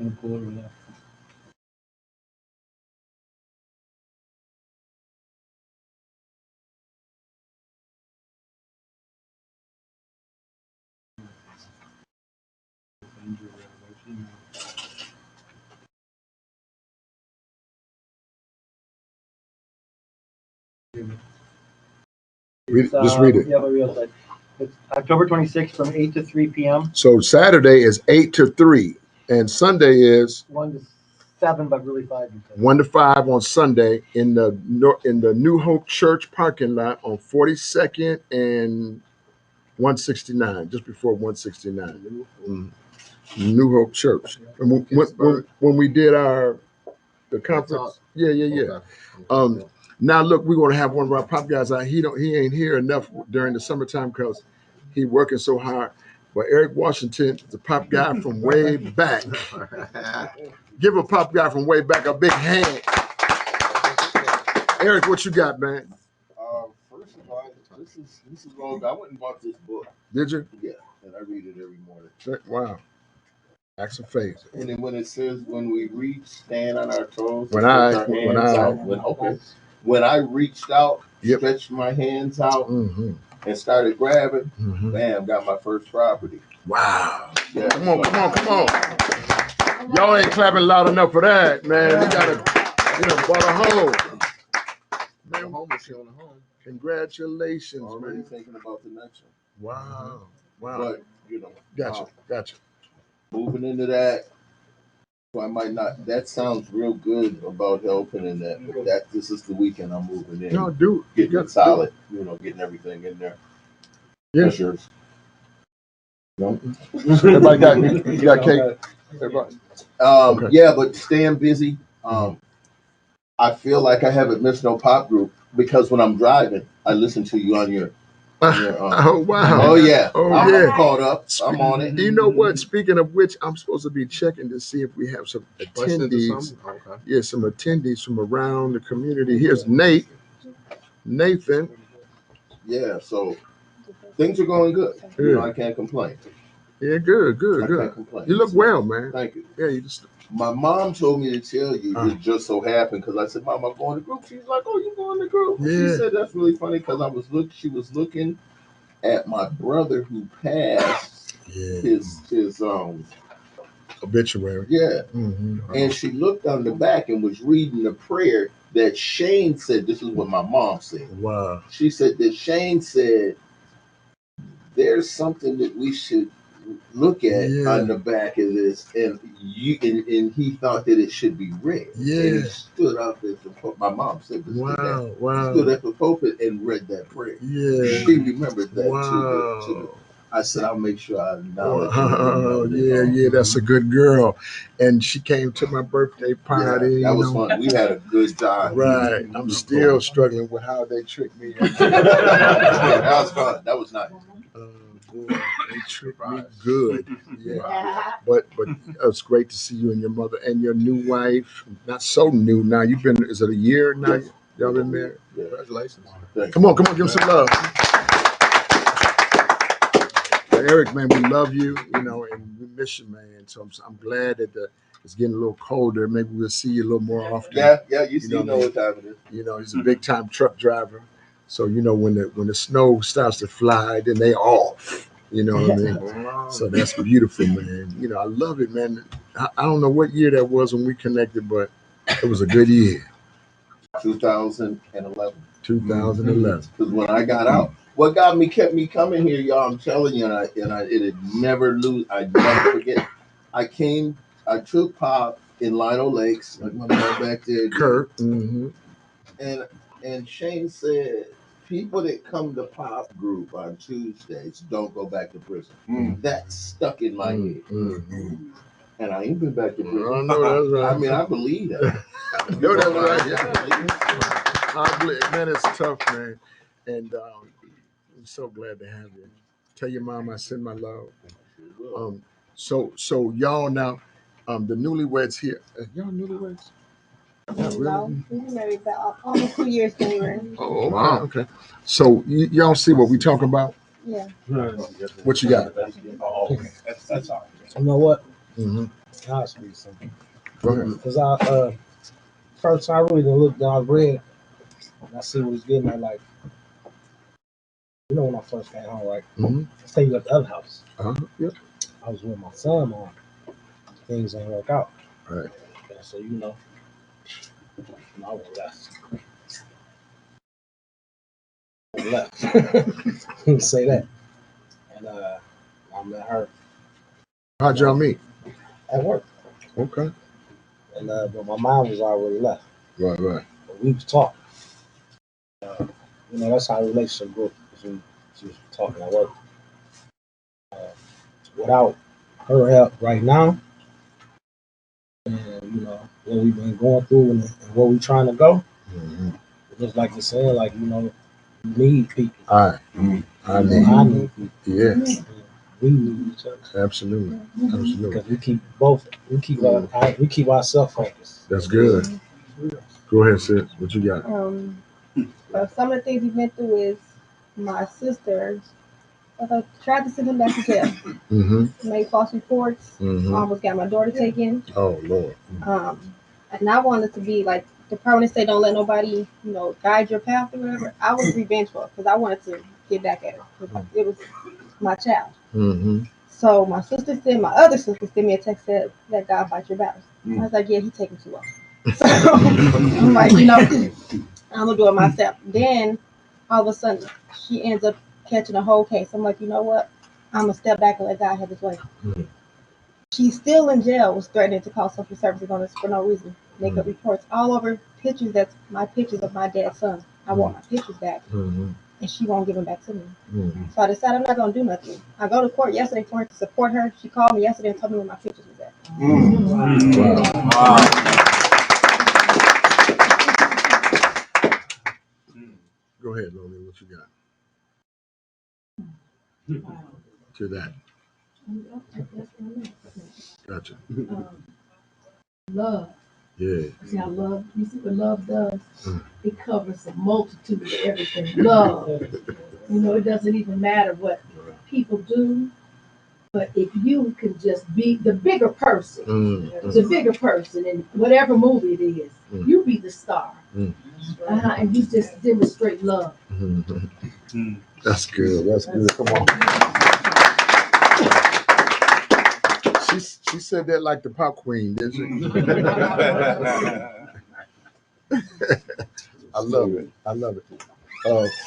gonna pull over there. Just read it. Yeah, but real quick. It's October 26th from 8 to 3 p.m. So Saturday is 8 to 3, and Sunday is 1 to 7, but really 5 to 6. 1 to 5 on Sunday in the New Hope Church parking lot on 42nd and 169, just before 169. New Hope Church. And when we did the conference, yeah. Now look, we're gonna have one of our pop guys out. He ain't here enough during the summertime because he working so hard. But Eric Washington, the pop guy from way back. Give a pop guy from way back a big hand. Eric, what you got, man? First of all, this is wrong. I went and bought this book. Did you? Yeah, and I read it every morning. Wow. Acts of faith. And then when it says when we reach, stand on our toes, when I reached out, stretched my hands out, and started grabbing, bam, got my first property. Wow. Yeah. Come on. Y'all ain't clapping loud enough for that, man. You bought a home. Man, home is on the home. Congratulations, Already man. thinking about the next one. Wow. But Gotcha. Moving into that, so I might not. That sounds real good about helping in that, but this is the weekend I'm moving in. No, dude, getting it solid. Getting everything in there. Yeah. That's yours. No. Everybody got you got cake. Everybody. Okay. Yeah, but staying busy. I feel like I haven't missed no pop group because when I'm driving, I listen to you on your oh wow! Oh yeah! I'm caught up. I'm on it. You know what? Speaking of which, I'm supposed to be checking to see if we have some attendees. Yeah, some attendees from around the community. Here's Nathan. Yeah, so things are going good. I can't complain. Yeah, good. I can't complain. You look well, man. Thank you. Yeah, you just. My mom told me to tell you. It just so happened because I said, "Mom, I'm going to group." She's like, "Oh, you going to group?" Yeah. She said, "That's really funny because she was looking at my brother who passed his obituary. Yeah. And she looked on the back and was reading the prayer that Shane said. This is what my mom said. Wow. She said that Shane said, "There's something that we should look at on the back of this," and he thought that it should be read. Yeah. And he stood up at the pulpit. My mom said this. Wow. He stood at the pulpit and read that prayer. Yeah. She remembered that too. I said, "I'll make sure I acknowledge." Yeah, that's a good girl. And she came to my birthday party. That was fun. We had a good time. Right. I'm still struggling with how they tricked me. That was fun. That was nice. Boy, they tricked me good. Yeah. But it's great to see you and your mother and your new wife. Not so new now. You've been, is it a year now? Yes. Y'all been married? Yeah. Congratulations. Thanks. Come on, give them some love. Eric, man, we love you, and we miss you, man. So I'm glad that it's getting a little colder. Maybe we'll see you a little more often. Yeah, you know what time it is. He's a big time truck driver. So when the snow starts to fly, then they off. You know what I mean? So that's beautiful, man. I love it, man. I don't know what year that was when we connected, but it was a good year. 2011. 2011. Because when I got out, what kept me coming here, y'all. I'm telling you, it'd never lose. I never forget. I took Pop in Lino Lakes, like my man back there, Kurt. And Shane said, people that come to Pop group on Tuesdays don't go back to prison. That stuck in my head. And I ain't been back to prison. I know that's right. I mean, I believe that. No, that's right. I believe, man, it's tough, man. And I'm so glad to have you. Tell your mom I send my love. So y'all now, the newlyweds here. Y'all newlyweds? Yeah, no, we've been married about almost 2 years January. Oh, wow. Okay. So y'all see what we talking about? Yeah. What you got? You know what? I'll speak something. Go ahead. Because first time I really done looked down, read, and I see what he's getting at. Like, when I first came home, right? Mm-hmm. Let's take you at the other house. Yep. I was with my son on. Things ain't work out. Right. And so, I was left. Say that. And I met her. How'd y'all meet? At work. Okay. And but my mom was already left. Right. But we was talking. That's how the relationship grew. She was talking at work. Without her help right now, and what we've been going through and where we trying to go, just like you said, you need people. I need people. Yeah. We need each other. Absolutely. Because we keep ourselves focused. That's good. Go ahead, sis. What you got? Some of the things he went through is my sister tried to send him back to jail. Made false reports. Almost got my daughter taken. Oh Lord. And I wanted to be like the permanent say don't let nobody guide your path or whatever. I was revengeful because I wanted to get back at her. It was my child. So my other sister sent me a text said, "Let God fight your battles." I was like, "Yeah, he's taking too long." So I'm like, I'm gonna do it myself. Then all of a sudden, she ends up catching a whole case. I'm like, you know what? I'm gonna step back and let God have His way. She's still in jail. Was threatening to call social services on us for no reason. Make up reports all over pictures. That's my pictures of my dad's son. I want my pictures back, and she won't give them back to me. So I decided I'm not gonna do nothing. I go to court yesterday for her to support her. She called me yesterday and told me where my pictures was at. Go ahead, Lily. What you got? To that. Gotcha. Love. Yeah. See, you see what love does? It covers a multitude of everything. Love. It doesn't even matter what people do, but if you can just be the bigger person, in whatever movie it is, you be the star. And you just demonstrate love. That's good. That's good. Come on. She said that like the pop queen, didn't she? I love it.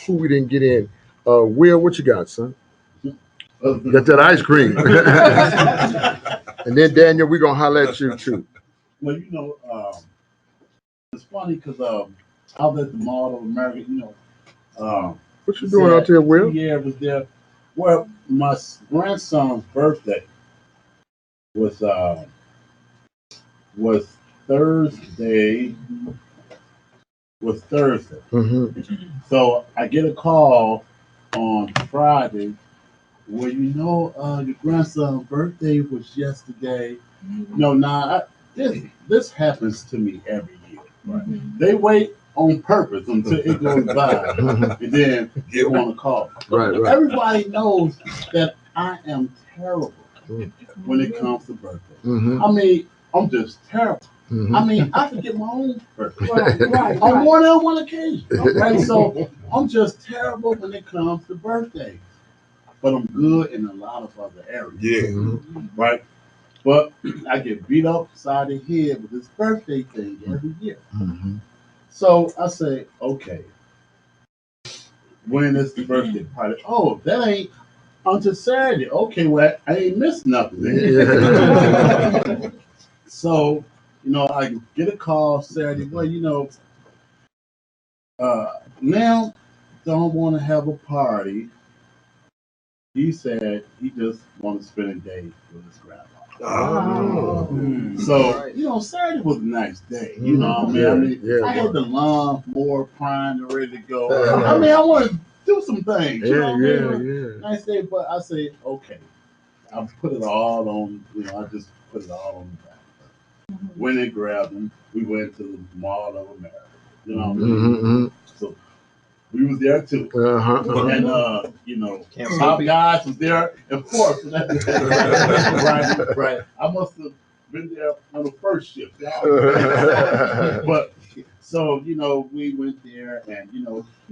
Who we didn't get in? Will, what you got, son? Got that ice cream. And then Daniel, we're gonna holler at you too. Well, it's funny because I was at the Mall of America. What you doing out there, Will? Yeah, was there. Well, my grandson's birthday was Thursday. So I get a call on Friday. Well, your grandson's birthday was yesterday. This happens to me every year. Right? They wait on purpose until it goes by, and then they want to call. Right. Everybody knows that I am terrible when it comes to birthday. I mean, I'm just terrible. I mean, I forget my own birthday. Right. On more than one occasion. Right? So I'm just terrible when it comes to birthdays. But I'm good in a lot of other areas. Yeah. Right? But I get beat up side of the head with this birthday thing every year. So I say, okay, when is the birthday party? Oh, that ain't until Saturday. Okay, well, I ain't missed nothing. Yeah. So, I get a call Saturday. Well, now don't want to have a party. He said he just want to spend a day with his grandma. So, Saturday was a nice day. I had the lawnmower primed and ready to go. I want to do some things. Nice day, but I say, okay. I put it all on, I just put it all on the back. Went and grabbed him. We went to the Mall of America. So we was there too. And top guys was there, of course. Right. I must have been there on the first shift. But so we went there, and he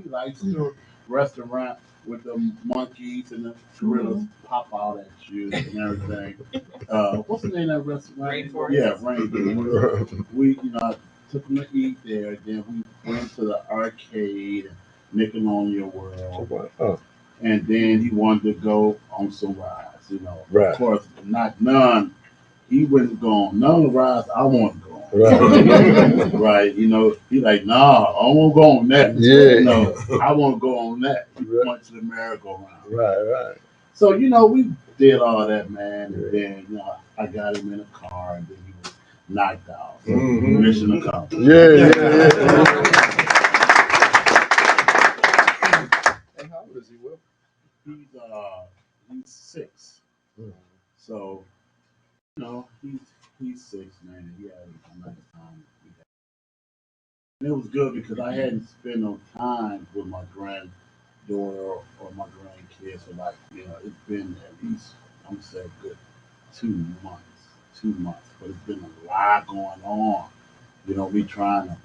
likes the restaurant with the monkeys and the gorillas pop out at you and everything. What's the name of that restaurant? Rainforest. Yeah, Rainforest. We, I took him to eat there. Then we went to the arcade, Nickelodeon World. And then he wanted to go on some rides, Right. Of course, not none. He wouldn't go on none of the rides I want to go on. Right. Right. He like, nah, I won't go on that. Yeah. I want to go on that. He went to the merry-go-round. Right. So, we did all that, man. And then, I got him in a car, and then he was knocked out. So mission accomplished. Yeah. And how old is he, Will? He's 6. So, he's 6, man. He had a nice time. And it was good because I hadn't spent no time with my granddaughter or my grandkids. So, it's been at least, I'm going to say, a good 2 months. 2 months. But it's been a lot going on. Me trying to,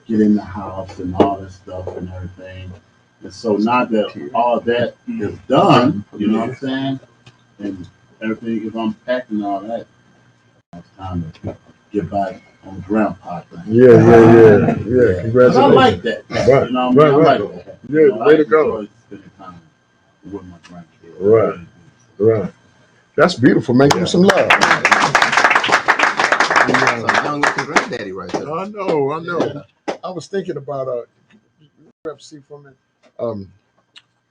get in the house and all this stuff and everything. And so now that all that is done, you know what I'm saying? And everything is unpacked and all that, it's time to get back on grandpa thing. Yeah. Congratulations. I like that. Right. I like that. Yeah, way to go. I enjoy spending time with my grandkids. Right. That's beautiful, man. Give him some love. Young looking granddaddy right there. I know. Yeah. I was thinking about grab C for me.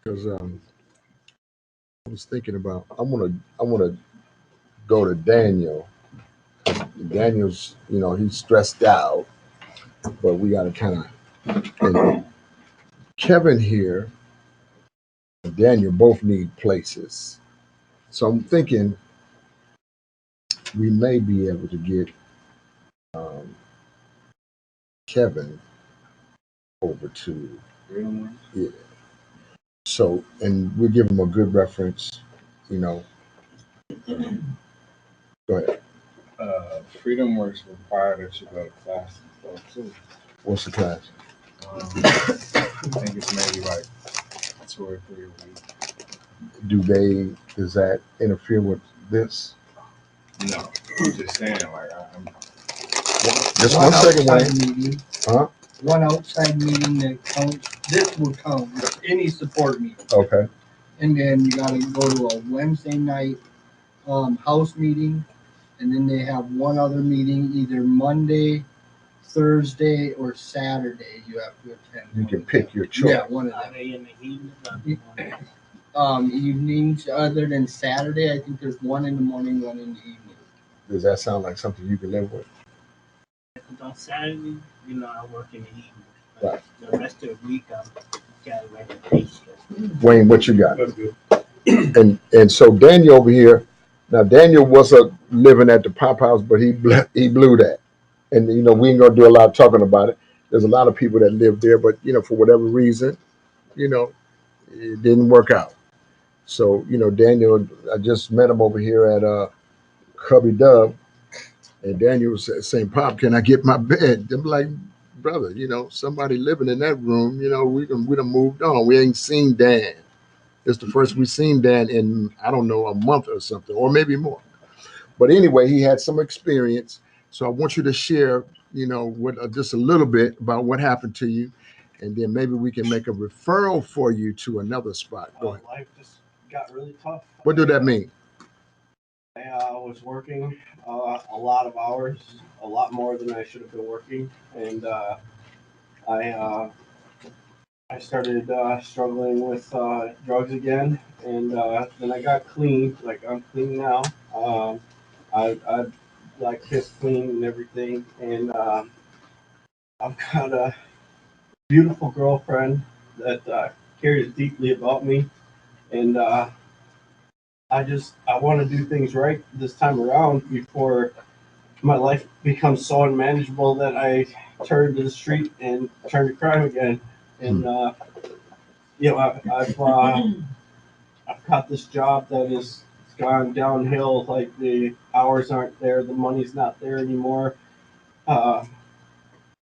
Because I was thinking about I wanna go to Daniel. Daniel's, he's stressed out, but we gotta and Kevin here and Daniel both need places. So I'm thinking we may be able to get Kevin over to yeah. So and we'll give him a good reference, Go ahead. Freedom Works require that you go to class and stuff too. What's the class? I think it's maybe like 2 or 3 a week. Does that interfere with this? No, I'm just saying, I'm Just 1 second, Wayne. Wayne. Huh? One outside meeting that counts. This will count. Any support meeting. Okay. And then you gotta go to a Wednesday night house meeting, and then they have one other meeting either Monday, Thursday, or Saturday. You have to attend. You can pick your choice. Yeah, one of them. Are they in the evening? Evenings other than Saturday, I think there's one in the morning, one in the evening. Does that sound like something you can live with? On Saturday, I work in the evening. Right. The rest of the week, I've got a regulation. Wayne, what you got? And so Daniel over here. Now Daniel was living at the Pop House, but he blew that. And we ain't gonna do a lot of talking about it. There's a lot of people that live there, but for whatever reason, it didn't work out. So Daniel, I just met him over here at Cubby Dub, and Daniel was saying, "Pop, can I get my bed?" I'm like, "Brother, somebody living in that room. We done moved on. We ain't seen Dan. It's the first we seen Dan in I don't know a month or something, or maybe more." But anyway, he had some experience. So I want you to share, what just a little bit about what happened to you, and then maybe we can make a referral for you to another spot. Go ahead. Life just got really tough. What did that mean? I was working a lot of hours, a lot more than I should have been working, and I started struggling with drugs again, and then I got clean. Like I'm clean now. I like piss clean and everything, and I've got a beautiful girlfriend that cares deeply about me, and I want to do things right this time around before my life becomes so unmanageable that I turn to the street and turn to crime again. And I've got this job that is gone downhill. Like the hours aren't there, the money's not there anymore. Uh,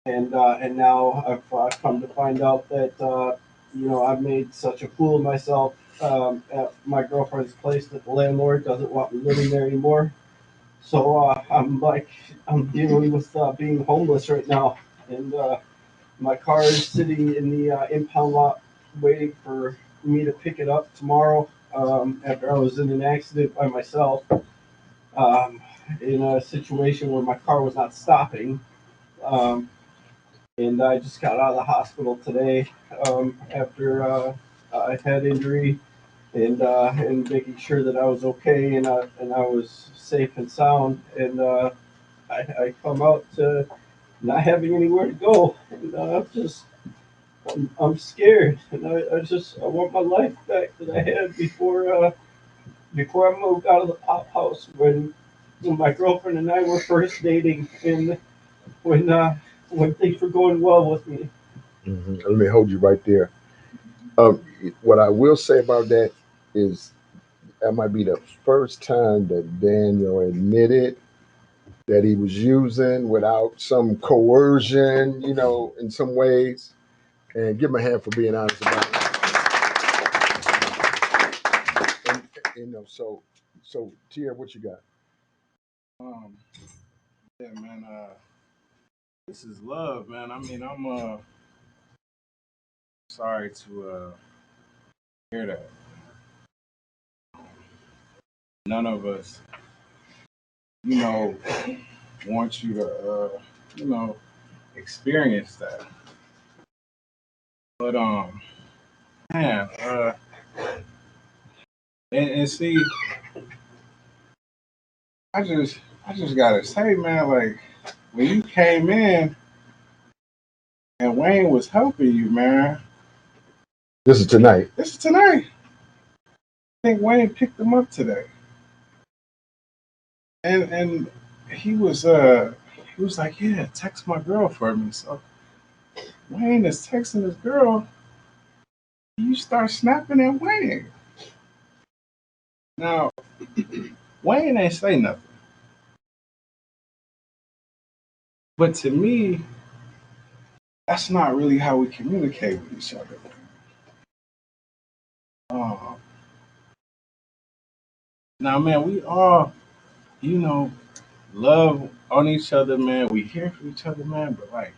and now I've come to find out that I've made such a fool of myself at my girlfriend's place that the landlord doesn't want me living there anymore. So I'm dealing with being homeless right now, and my car is sitting in the impound lot waiting for me to pick it up tomorrow. After I was in an accident by myself, in a situation where my car was not stopping. Um, and I just got out of the hospital today after a head injury, and making sure that I was okay and I was safe and sound. And I come out to not having anywhere to go, and I'm scared, and I want my life back that I had before I moved out of the pop house when my girlfriend and I were first dating, and when things were going well with me. Let me hold you right there. What I will say about that is that might be the first time that Daniel admitted that he was using without some coercion, in some ways. And give him a hand for being honest about it. And, so Tia, what you got? Yeah, man. This is love, man. I mean, I'm sorry to hear that. None of us, you know, want you to, experience that. But man, and see, I just gotta say, man, like when you came in and Wayne was helping you, man. This is tonight. This is tonight. I think Wayne picked him up today, and he was like, yeah, text my girl for me. So Wayne is texting his girl. You start snapping at Wayne. Now Wayne ain't say nothing, but to me, that's not really how we communicate with each other. Uh, Now, man, we all, you know, love on each other, man. We here for each other, man. But like,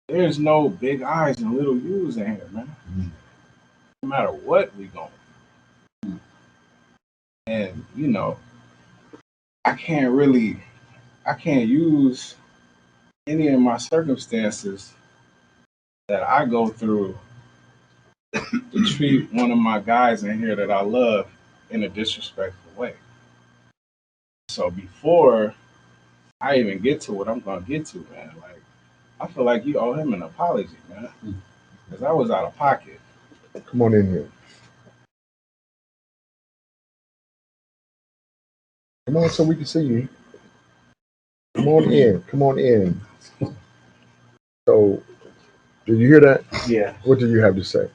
there's no big eyes and little U's in here, man. No matter what we going. And I can't use any of my circumstances that I go through to treat one of my guys in here that I love in a disrespectful way. So before I even get to what I'm gonna get to, man, like I feel like you owe him an apology, man, because I was out of pocket. Come on in here. Come on so we can see you. Come on in. Come on in. So, did you hear that? Yeah. What did you have to say?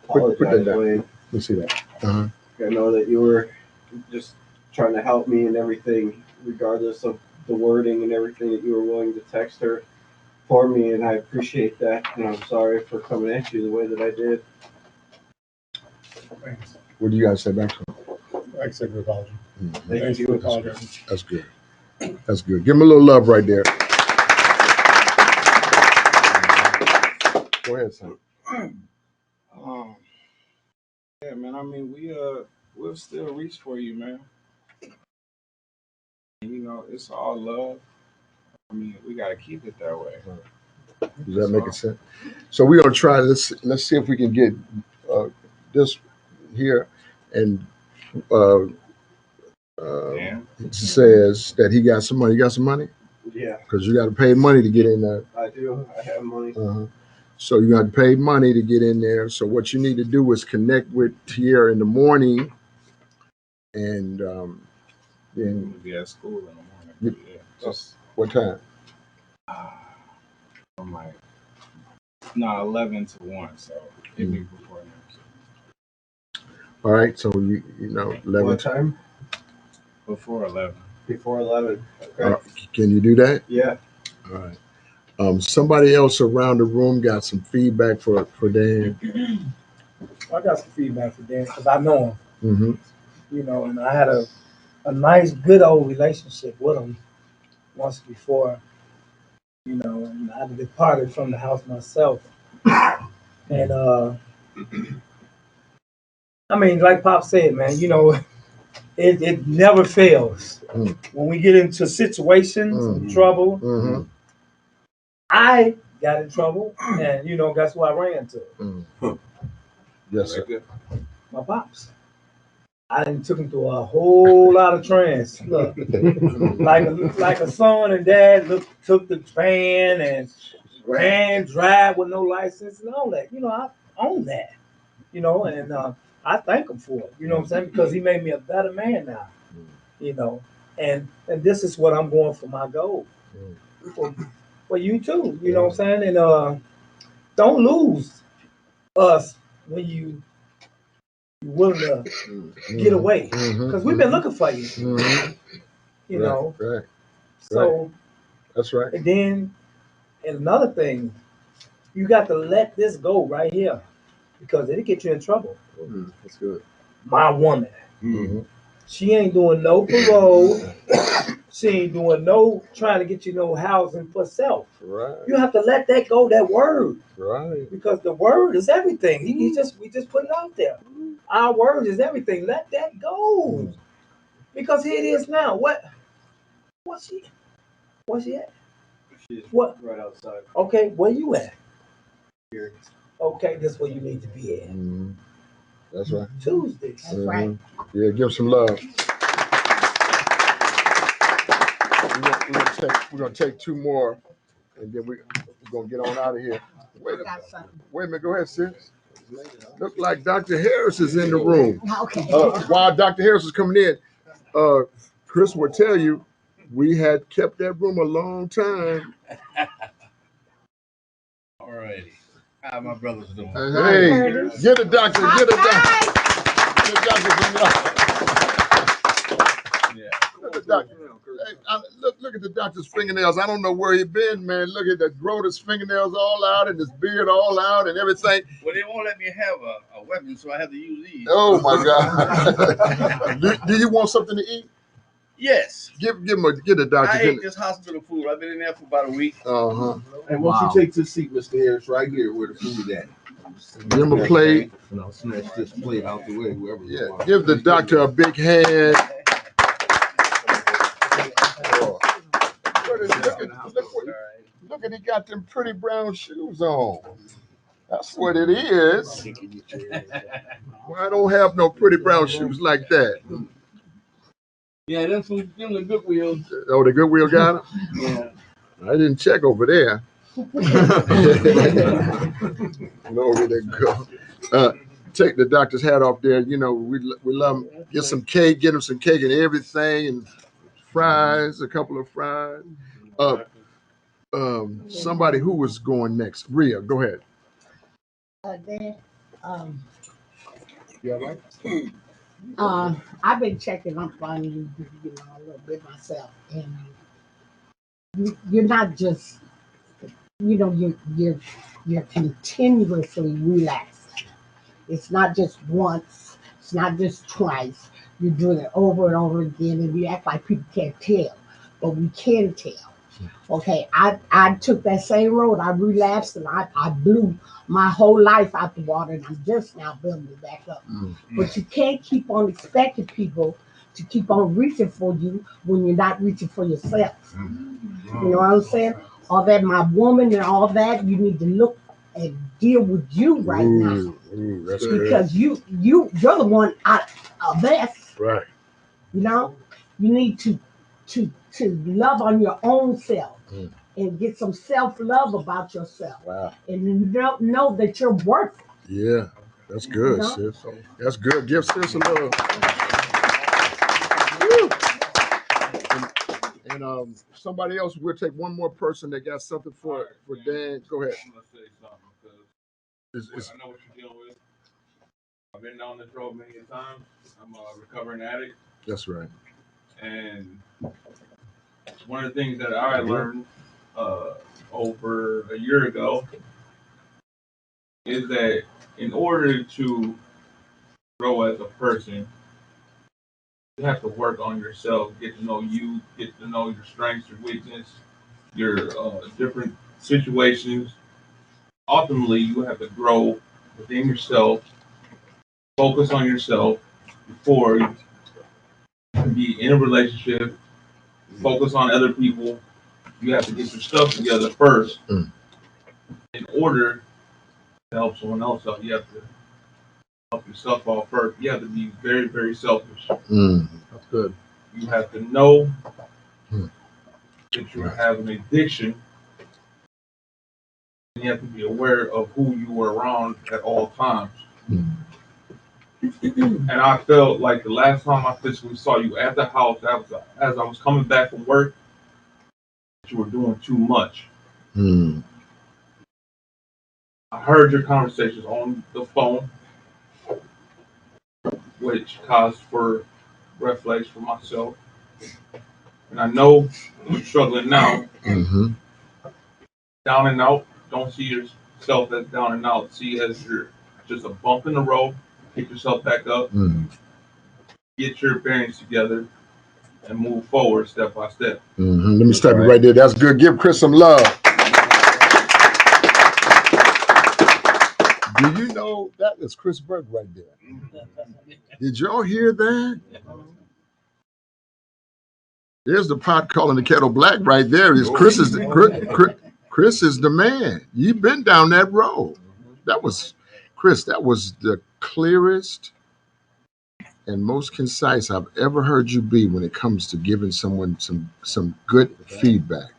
Put that Apologize, down. Wayne. Let me see that. Uh-huh. I know that you were just trying to help me and everything, regardless of the wording and everything that you were willing to text her for me, and I appreciate that. And I'm sorry for coming at you the way that I did. What do you guys say back to him? I accept your apology. Thank you. Apologize. That's good. That's good. Give him a little love right there. Go ahead, son. Yeah, man. I mean, we'll still reach for you, man. And, it's all love. I mean, we gotta keep it that way. Does that make sense? So we're gonna try this. Let's see if we can get this here, and it says that he got some money. You got some money? Yeah. Because you got to pay money to get in there. I do. I have money. So you got to pay money to get in there. So what you need to do is connect with Tierra in the morning, and then We'll be at school in the morning. Yeah. Just what time? from like 11 to 1, so it'd be before next. All right. So you know 11. What time? Before 11. Before 11. Okay. Can you do that? Yeah. All right. Somebody else around the room got some feedback for Dan. I got some feedback for Dan because I know him, Mm-hmm. you know, and I had a nice, good old relationship with him once before, you know, and I departed from the house myself. And I mean, like Pop said, man, you know, it never fails. When we get into situations and trouble, I got in trouble, and you know, guess who I ran to? Yes, sir. My pops. I done took him through a whole lot of trance. Look, like a son and dad took the van and ran, drive with no license and all that. You know, I own that. You know, and I thank him for it. You know what I'm saying? Because he made me a better man now. You know, and this is what I'm going for my goal. For you too. You know what I'm saying? And don't lose us when you willing to get away because we've been looking for you. You know, right. So that's right. And then, and another thing, you got to let this go right here because it'll get you in trouble. That's good. My woman, she ain't doing no parole. She ain't doing no trying to get you no housing for self. Right. You have to let that go. That word. Right. Because the word is everything. We just put it out there. Our word is everything. Let that go. Because here it is now. What's she at? She's What? right outside. Okay, where you at? Here. Okay, this where you need to be at. That's right. Tuesday. That's right. Yeah, give some love. We're gonna take two more, and then we're gonna get on out of here. Wait a minute. Go ahead, sis. Look like Dr. Harris is in the room. Okay. While Dr. Harris is coming in, Chris will tell you we had kept that room a long time. All righty. How my brothers doing? Hey, get a doctor, get a doctor. Get a doctor some love. Yeah. Look at the doctor. Hey, look at the doctor's fingernails. I don't know where he been, man. Look at that, grow his fingernails all out and his beard all out and everything. Well, they won't let me have a weapon, so I have to use these. Oh my God. do you want something to eat? Yes. Get a doctor. I ate this hospital food. I've been in there for about a week. Hey, won't you take this seat, Mr. Harris, right here where the food is at? Give him a plate. And I'll snatch this plate out the way, whoever. Yeah, give the doctor a big hand. Look at he got them pretty brown shoes on. That's what it is. Well, I don't have no pretty brown shoes like that. Yeah, them the Goodwill. Oh, the Goodwill got them? Yeah. I didn't check over there. Glory to God. Take the doctor's hat off there. You know, we love him. Get some cake, get him some cake and everything, and fries, a couple of fries. Somebody who was going next. Rhea, go ahead. Dan, You all right? I've been checking up on you, you know, a little bit myself, and you're not just, you know, you're continuously relaxing. It's not just once. It's not just twice. You're doing it over and over again, and you act like people can't tell, but we can tell. Okay, I took that same road. I relapsed and I blew my whole life out the water, and I'm just now building it back up. But you can't keep on expecting people to keep on reaching for you when you're not reaching for yourself. You know what I'm saying? All that, my woman and all that, you need to look and deal with you right now. That's Because you're the one out of this. Right. You know, you need to love on your own self and get some self-love about yourself. Wow. And know that you're worth it. Yeah, that's good, You know? sis. That's good. Give sis a love. And somebody else, we'll take one more person that got something for Dan. Go ahead. I'm gonna say something because I know what you're dealing with. I've been down this road many times. I'm a recovering addict. That's right. And one of the things that I learned over a year ago is that in order to grow as a person, you have to work on yourself, get to know you, get to know your strengths, your weakness, your different situations. Ultimately, you have to grow within yourself, focus on yourself before you can be in a relationship, focus on other people. You have to get your stuff together first in order to help someone else out. You have to help yourself out first. You have to be very, very selfish. That's good. You have to know that you have an addiction. And you have to be aware of who you were around at all times. And I felt like the last time I physically saw you at the house, as I was coming back from work, that you were doing too much. I heard your conversations on the phone, which caused for red flags for myself. And I know you're struggling now. Down and out. Don't see yourself as down and out. See it as you're just a bump in the road. Pick yourself back up. Get your bearings together and move forward step by step. Let me stop you right there. That's good. Give Chris some love. Do you know that is Chris Burke right there? Did y'all hear that? There's the pot calling the kettle black right there. Chris is the man. You've been down that road. That was Chris. That was the clearest and most concise I've ever heard you be when it comes to giving someone some good feedback.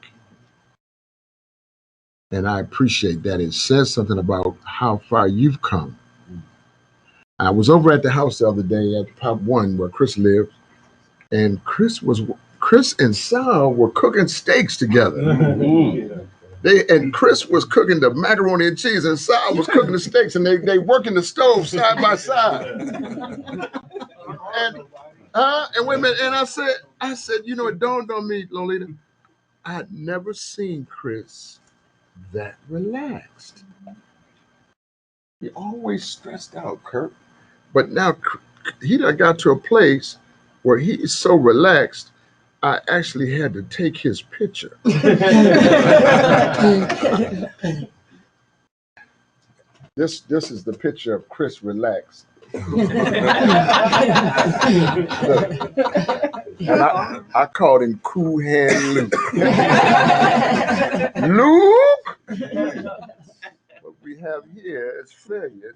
And I appreciate that. It says something about how far you've come. I was over at the house the other day at Pop One where Chris lived, and Chris and Sal were cooking steaks together. Chris was cooking the macaroni and cheese, and Sal was cooking the steaks, and they working the stove side by side. And wait a minute, and I said, you know, it dawned on me, Lolita, I'd never seen Chris that relaxed. He always stressed out, Kurt. But now he done got to a place where he is so relaxed, I actually had to take his picture. This is the picture of Chris relaxed. Look, and I called him Cool Hand Luke. Luke! What we have here is failure.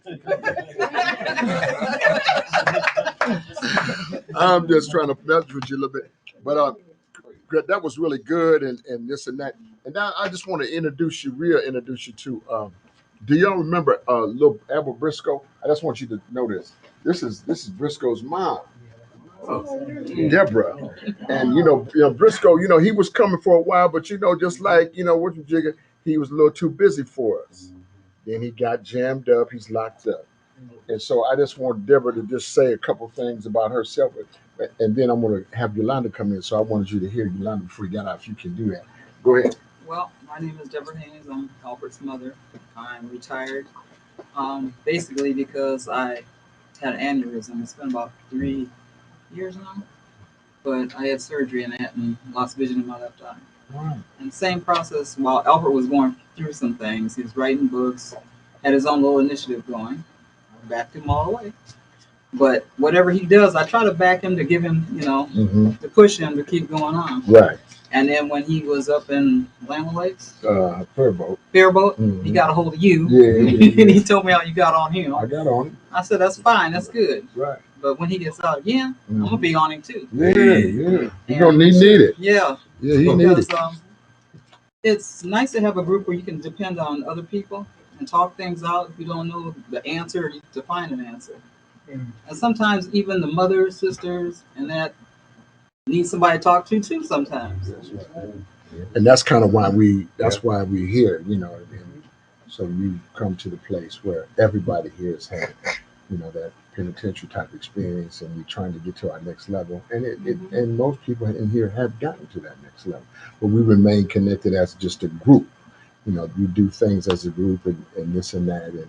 I'm just trying to mess with you a little bit. But that was really good and this and that. And now I just want to introduce you to do y'all remember little Albert Briscoe? I just want you to know this. This is Briscoe's mom. Deborah. And you know Briscoe, you know, he was coming for a while, but you know, just like, you know, Woodrow Jigger, he was a little too busy for us. Then he got jammed up, he's locked up. And so I just want Deborah to just say a couple things about herself, and then I'm going to have Yolanda come in. So I wanted you to hear Yolanda before you got out, if you can do that. Go ahead. Well, my name is Deborah Haynes. I'm Albert's mother. I'm retired, basically because I had an aneurysm. It's been about 3 years now, but I had surgery in that and lost vision in my left eye. Wow. And same process while Albert was going through some things. He was writing books, had his own little initiative going. I backed him all the way. But whatever he does, I try to back him to give him, you know, to push him to keep going on. Right. And then when he was up in Lamb Lakes, Fairboat, he got a hold of you. Yeah. And he told me how you got on him. I got on him. I said, that's fine, that's good. Right. But when he gets out again, I'm gonna be on him too. Yeah. You're gonna need it. Yeah. Yeah, he needs it. It's nice to have a group where you can depend on other people and talk things out. If you don't know the answer, to find an answer. And sometimes even the mothers, sisters, and that need somebody to talk to too sometimes. And that's kind of why why we're here, you know. And so we come to the place where everybody here is happy. that penitentiary type experience, and we're trying to get to our next level. And and most people in here have gotten to that next level, but we remain connected as just a group. We do things as a group and this and that, and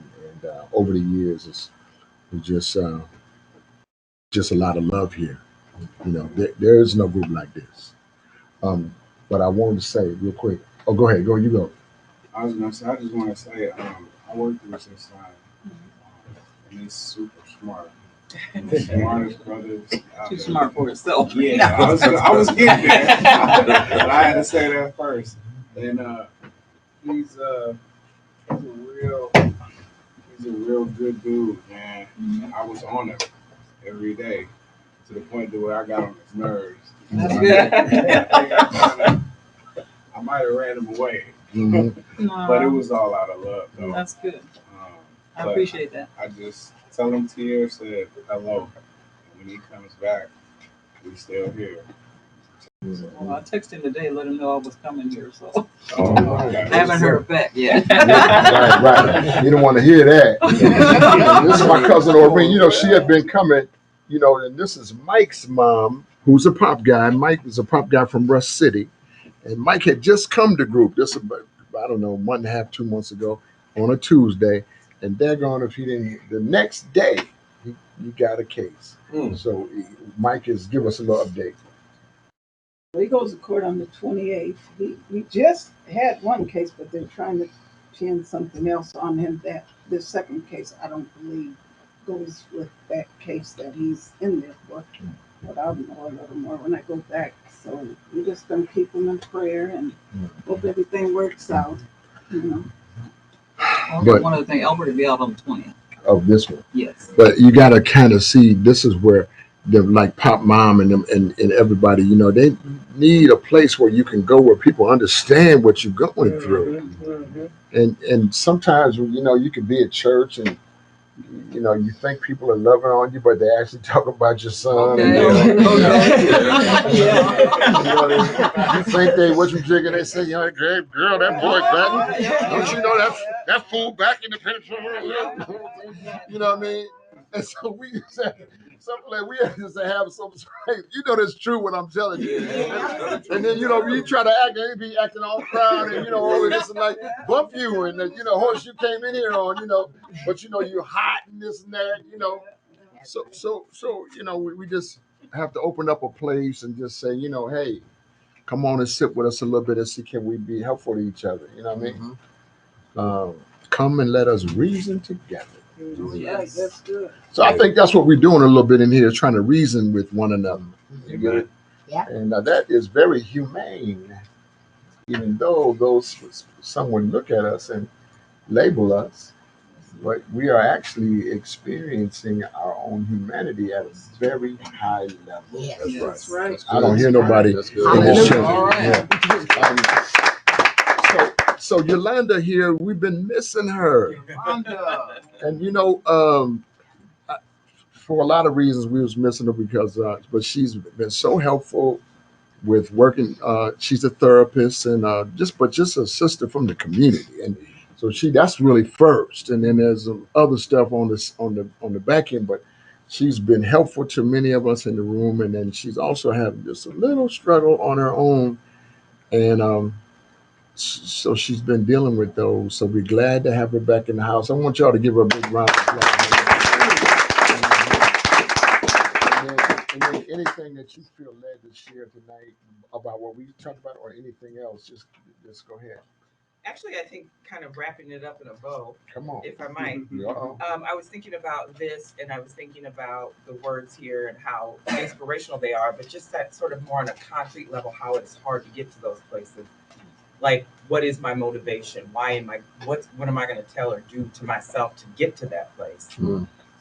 over the years, it's just a lot of love here. There is no group like this. But I wanted to say real quick. Oh, go ahead. You go. I was gonna say, I just want to say, I worked with his son, and he's super smart. The smartest brothers. Too smart for itself. Yeah, I was getting there, but I had to say that first. And he's a real good dude, man. I was on him every day to the point to where I got on his nerves. That's good. I might have ran him away, No. but it was all out of love, though. That's good. I But appreciate that. I just tell him Tier said hello. When he comes back, we still here. Well, I texted him today, let him know I was coming here, so Okay. I haven't heard back yet. Right. You don't want to hear that. This is my cousin Oreen. She had been coming, and this is Mike's mom, who's a pop guy. Mike is a pop guy from Rush City. And Mike had just come to group. This about, I don't know, 1.5, 2 months ago on a Tuesday. And daggone if he didn't, the next day, he got a case. So Mike give us a little update. Well, he goes to court on the 28th. We just had one case, but they're trying to pin something else on him. That this second case, I don't believe, goes with that case that he's in there for. But I'll know a little more when I go back. So we're just gonna keep him in prayer and hope everything works out. But one other thing, Albert will be out on the 20th. Of this one. Yes. But you got to kind of see, this is where the like Pop Mom and them and everybody, they need a place where you can go where people understand what you're going through. And sometimes, you can be at church and you think people are loving on you, but they actually talk about your son. Okay. You think they what you jigging? They say, girl, that boy back. Don't you know that fool back in the penitentiary? You know what I mean? And so we just have something like we have to have some. That's true what I'm telling you. And then you try to act, and they be acting all proud and all of this and like bump you and horse you came in here on but you're hot and this and that So we just have to open up a place and just say hey, come on and sit with us a little bit and see can we be helpful to each other. You know what I mean? Come and let us reason together. Yes, that's good. So I think that's what we're doing a little bit in here, trying to reason with one another. Amen. Yeah. And that is very humane, even though some would look at us and label us, but we are actually experiencing our own humanity at a very high level. Yes, that's right. I don't hear nobody in this church. All right. So Yolanda here, we've been missing her. And for a lot of reasons we was missing her because but she's been so helpful with working. She's a therapist and just a sister from the community. And so that's really first. And then there's some other stuff on the back end, but she's been helpful to many of us in the room. And then she's also having just a little struggle on her own. And so she's been dealing with those. So we're glad to have her back in the house. I want y'all to give her a big round of applause. And then anything that you feel led to share tonight about what we talked about or anything else, just go ahead. Actually, I think kind of wrapping it up in a bow, Come on, if I might. Uh-oh. I was thinking about this, and I was thinking about the words here and how inspirational they are, but just that sort of more on a concrete level, how it's hard to get to those places. Like, what is my motivation? What am I going to tell or do to myself to get to that place?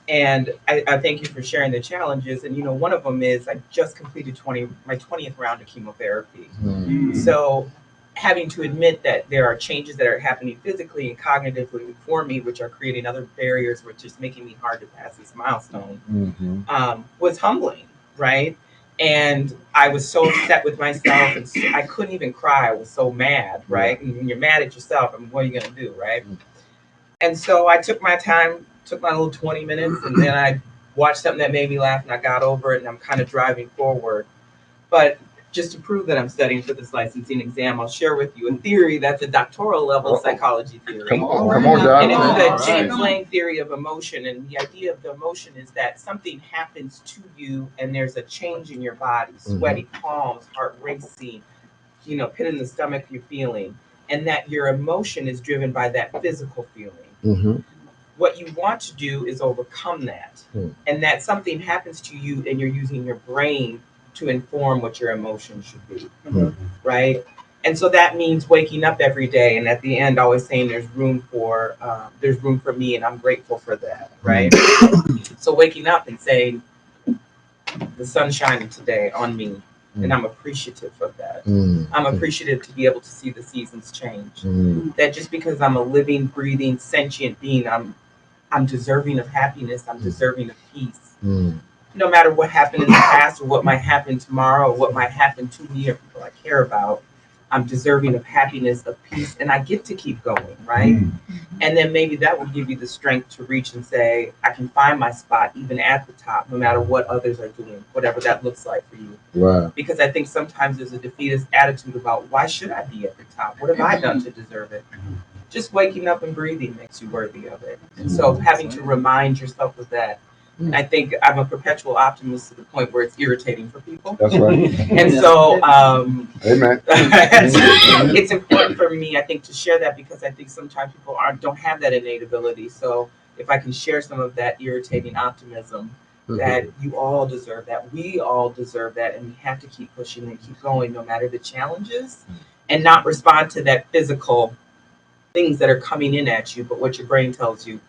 And I thank you for sharing the challenges. And one of them is I just completed my 20th round of chemotherapy. So having to admit that there are changes that are happening physically and cognitively for me, which are creating other barriers, which is making me hard to pass this milestone, was humbling, right? And I was so upset with myself, and I couldn't even cry. I was so mad, right? And when you're mad at yourself, what are you going to do, right? And so I took my time took my little 20 minutes, and then I watched something that made me laugh, and I got over it, and I'm kind of driving forward. But just to prove that I'm studying for this licensing exam, I'll share with you a theory that's a doctoral level psychology theory. Come on, Doc. And it's the All chain right. playing theory of emotion. And the idea of the emotion is that something happens to you and there's a change in your body, sweaty palms, heart racing, pit in the stomach you're feeling, and that your emotion is driven by that physical feeling. What you want to do is overcome that, and that something happens to you and you're using your brain to inform what your emotions should be, right? And so that means waking up every day, and at the end, always saying there's room for me, and I'm grateful for that, right? So waking up and saying the sun's shining today on me, and I'm appreciative of that. I'm appreciative to be able to see the seasons change. That just because I'm a living, breathing, sentient being, I'm deserving of happiness. I'm deserving of peace. No matter what happened in the past or what might happen tomorrow or what might happen to me or people I care about, I'm deserving of happiness, of peace, and I get to keep going, right? And then maybe that will give you the strength to reach and say, I can find my spot even at the top, no matter what others are doing, whatever that looks like for you. Right. Because I think sometimes there's a defeatist attitude about, why should I be at the top? What have I done to deserve it? Just waking up and breathing makes you worthy of it. And so having to remind yourself of that. I think I'm a perpetual optimist to the point where it's irritating for people. That's right. And so Amen. it's important for me, I think, to share that, because I think sometimes people don't have that innate ability. So if I can share some of that irritating optimism, that you all deserve that, we all deserve that, and we have to keep pushing and keep going no matter the challenges, and not respond to that physical things that are coming in at you, but what your brain tells you,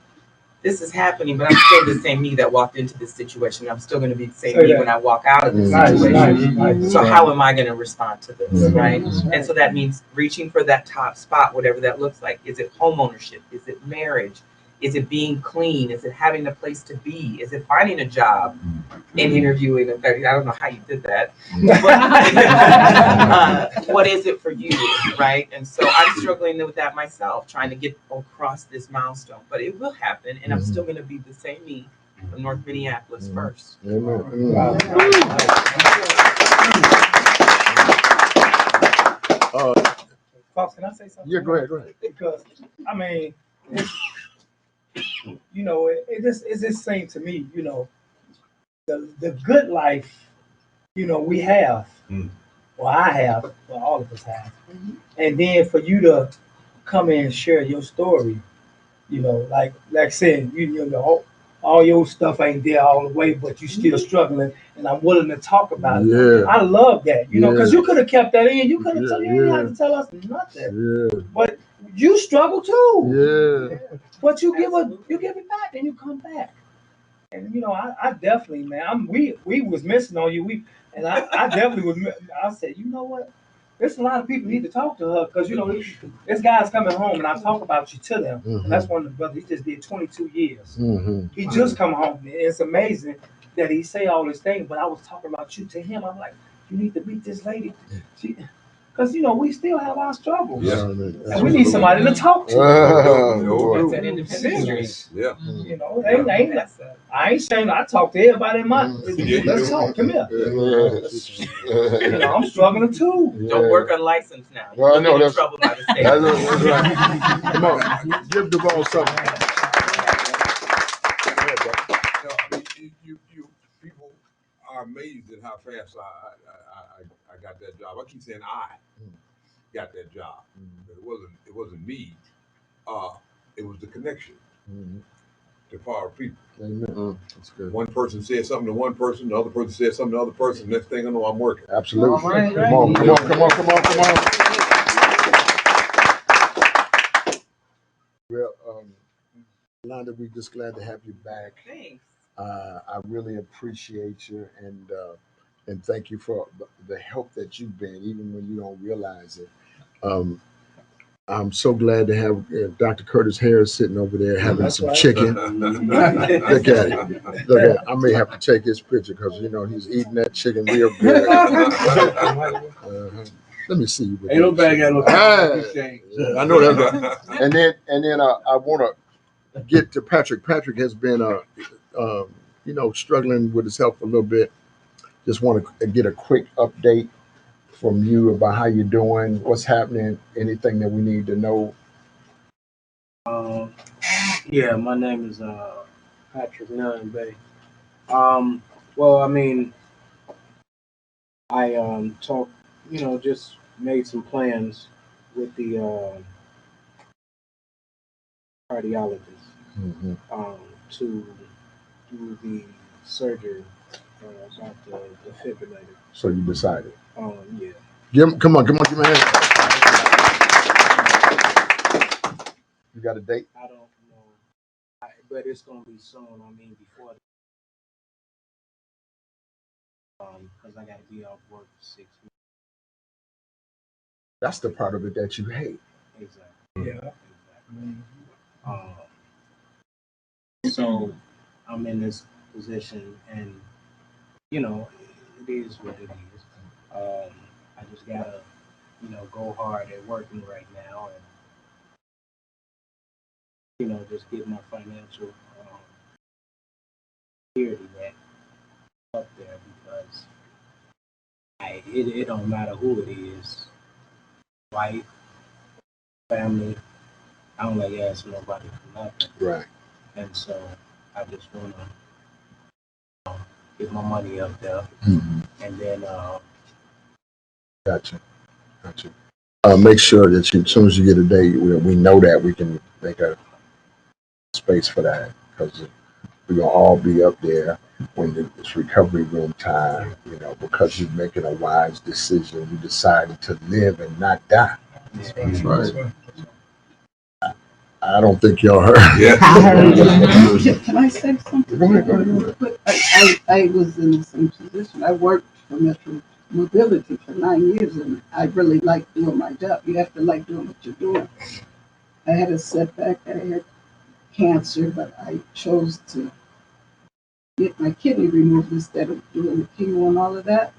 this is happening, but I'm still the same me that walked into this situation. I'm still going to be the same me when I walk out of this situation. So how am I going to respond to this, right? And so that means reaching for that top spot, whatever that looks like. Is it home ownership? Is it marriage? Is it being clean? Is it having a place to be? Is it finding a job and interviewing? I don't know how you did that. What is it for you, right? And so I'm struggling with that myself, trying to get across this milestone. But it will happen, and I'm still going to be the same me from North Minneapolis first. Fox, can I say something? Yeah, go ahead. Because, I mean, it just seems to me, the good life, we have, or I have, or all of us have. And then for you to come in and share your story, like I said, all your stuff ain't there all the way, but you still struggling, and I'm willing to talk about it. Yeah. I love that, because you could have kept that in. You could have Yeah, you didn't have to tell us nothing. Yeah. But you struggle too. Yeah. But you give it back, and you come back. And I definitely, man, we was missing on you. I definitely was. I said, you know what? There's a lot of people need to talk to her, because this guy's coming home, and I talk about you to them. And that's one of the brothers. He just did 22 years. He just come home. And it's amazing that he say all this thing. But I was talking about you to him. I'm like, you need to meet this lady. Because we still have our struggles, and we need somebody to talk to. That's that independent street. Yeah. I ain't saying I talk to everybody in my. Let's talk. Come here. I'm struggling too. Don't work unlicensed now. Well, I know You'll that's get in trouble by the state. that's right. Come on, give Devon something. You people are amazed at how fast I got that job. I keep saying I got that job, but it wasn't me. It was the connection to power people. Amen. That's good. One person said something to one person, the other person said something to the other person. Next thing I know, I'm working. Absolutely. Right. Come on. Well, Yolanda, we're just glad to have you back. Thanks. I really appreciate you, and thank you for the help that you've been, even when you don't realize it. I'm so glad to have Dr. Curtis Harris sitting over there having some chicken. Look at it. I may have to take his picture, because he's eating that chicken real good. Let me see you. Ain't nobody got no I know that's right. And then I want to get to Patrick. Patrick has been, struggling with his health a little bit. Just want to get a quick update from you about how you're doing, what's happening, anything that we need to know. Yeah, my name is Patrick Nunn Bay. Well, I mean, I talked, just made some plans with the cardiologist to do the surgery about the defibrillator. So you decided. Yeah. Come on, give me a hand. You got a date? I don't know, but it's gonna be soon. I mean, before, because I got to be off work for 6 weeks. That's the part of it that you hate. Exactly. Yeah. Exactly. So I'm in this position, and it is what it is. I just gotta, go hard at working right now, and just get my financial security back up there because it don't matter who it is, wife, family. I don't like asking nobody for nothing. Right. And so I just wanna get my money up there, and then Gotcha. Make sure that as soon as you get a date, we know that we can make a space for that because we're gonna all be up there when it's recovery room time. Because you're making a wise decision. You decided to live and not die. That's right. I don't think y'all heard. Yeah. I heard. Can I say something? Go ahead. But I was in the same position. I worked for Metro Mobility for 9 years, and I really like doing my job. You have to like doing what you're doing. I had a setback. I had cancer, but I chose to get my kidney removed instead of doing the chemo and all of that.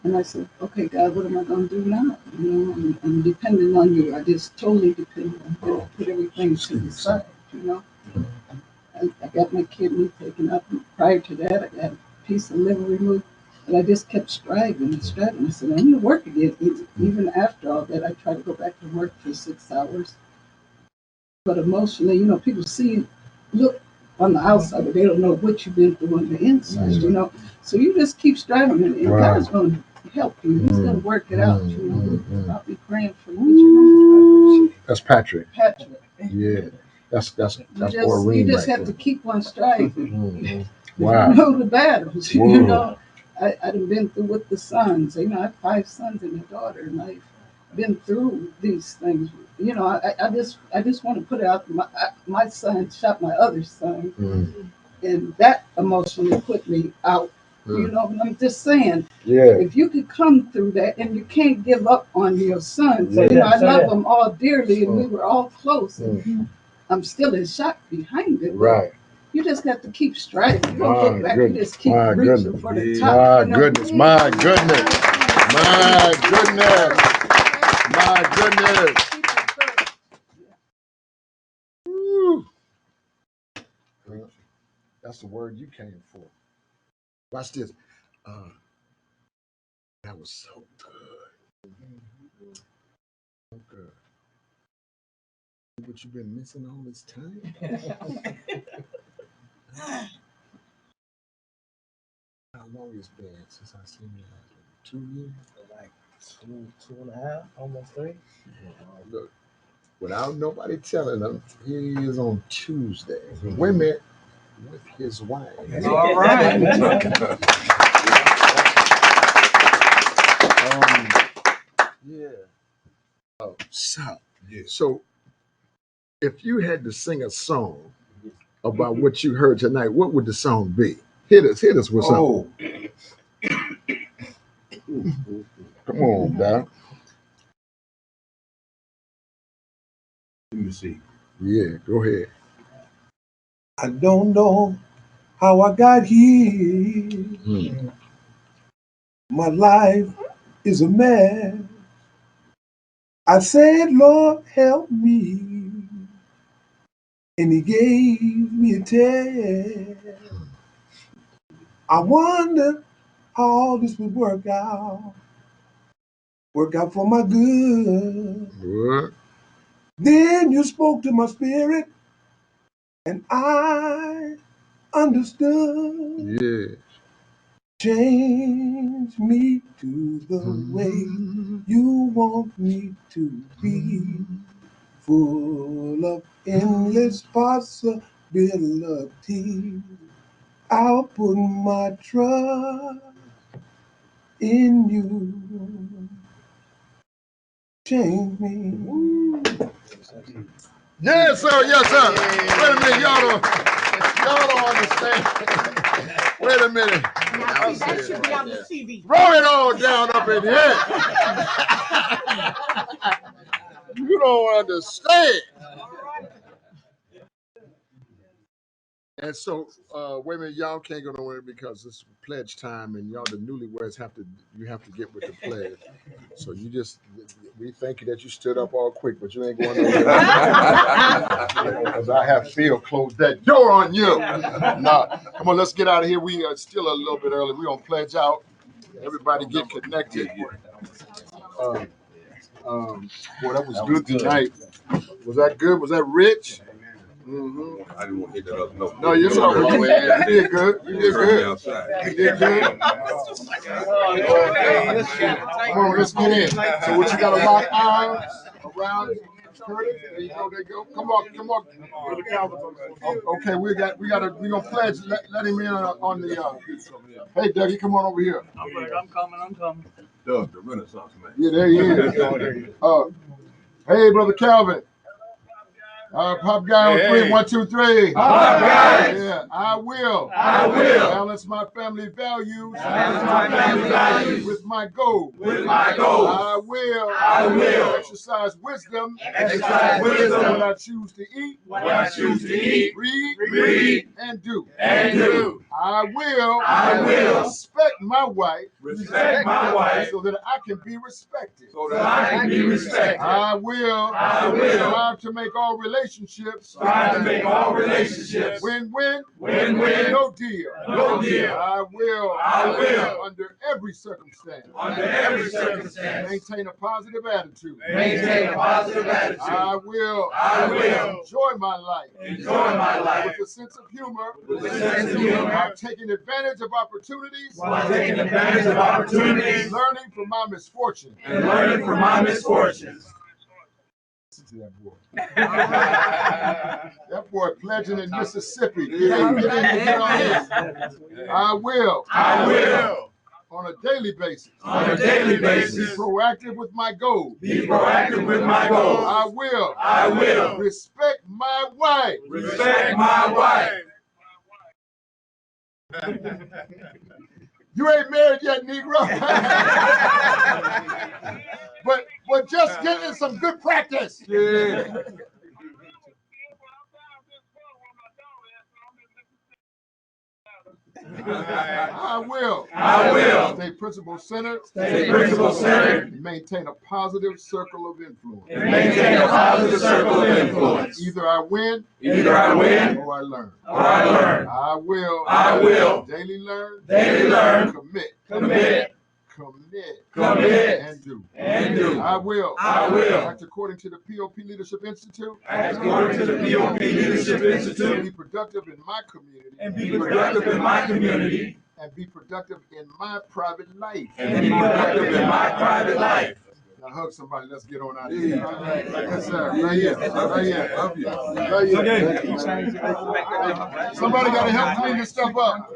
And I said, okay, God, what am I going to do now? I'm depending on you. I just totally depend on you. Put everything to the side. I got my kidney taken out. Prior to that, I got a piece of liver removed. And I just kept striving and striving. I said, I'm going to work again. Even after all that, I tried to go back to work for 6 hours. But emotionally, people look on the outside, but they don't know what you've been through on the inside, So you just keep striving, and God's going to help you. He's going to work it out, I'll be praying for you. That's Patrick. Patrick. Yeah. That's You just have to keep on striving. Wow. You know the battles. I've been through with the sons. I have 5 sons and a daughter, and I've been through these things. I just want to put out my son shot my other son, and that emotionally put me out. I'm just saying, if you could come through that and you can't give up on your sons, I love them all dearly, and we were all close. And I'm still in shock behind it. Right. You just have to keep striving. You don't look back. You just keep reaching for the top. My goodness. My goodness. Woo. That's the word you came for. Watch this. That was so good. So good. What you've been missing all this time? How long it's been since I seen you? 2 years? like two and a half, almost 3. Look, without nobody telling him, here he is on Tuesday. Wait a minute, with his wife. All right. Yeah. Oh, so if you had to sing a song about what you heard tonight, what would the song be? Hit us with something. Come on, Doc. Let me see. Yeah, go ahead. I don't know how I got here. My life is a mess. I said, Lord, help me. and he gave me a test. I wonder how all this would work out for my good. What? Then you spoke to my spirit, and I understood. Yeah. Change me to the way you want me to be, full of endless possibilities. I'll put my trust in you. Change me. Yes, sir. Yes, sir. Wait a minute, y'all don't understand. Wait a minute. That should be on the CD. Throw it all down up in here. You don't understand. And so, wait a minute, y'all can't go nowhere because it's pledge time, and y'all, the newlyweds, you have to get with the pledge. So we thank you that you stood up all quick, but you ain't going nowhere. Because I have Phil close that door on you. Nah, come on, let's get out of here. We are still a little bit early. We're gonna pledge out. Everybody get connected. Boy, that was good tonight. Was that good? Was that rich? Mm-hmm. I didn't want to hit that up. No, you're sorry. You did good. You did good. You did good. Come on, let's get in. So what you got to lock arms around Curtis? There you go. There you go. Come on, come on. Okay, we're gonna pledge. Let him in on the. Hey, Dougie, come on over here. I'm coming. Doug, the Renaissance man. Yeah, there he is. Hey, brother Calvin. Pop guy on 3, 1, 2, 3. Pop guys. Yeah, I will balance my family values. With my goals. I will exercise wisdom. What I choose to eat. Read and do. I will respect my wife. So that I can be respected. I will strive to make all relationships. Win-win. No deal. I will under every circumstance. Maintain a positive attitude. I will enjoy my life. With a sense of humor. I'm taking advantage of opportunities. Learning from my misfortunes. Listen to that boy. That boy pledging in Mississippi. I will. On a daily basis. Be proactive with my goals. I will. Respect my wife. You ain't married yet, Negro. but just getting some good practice. Yeah. I will. Stay principle centered. Maintain a positive circle of influence. Either I win or I learn. I will. Daily learn. Commit and do. I will. Act according to the POP Leadership Institute. Be productive in my community. And be productive in my private life. Now hug somebody. Let's get on out of here. Yes, sir. Right here. Somebody got to help clean this stuff up.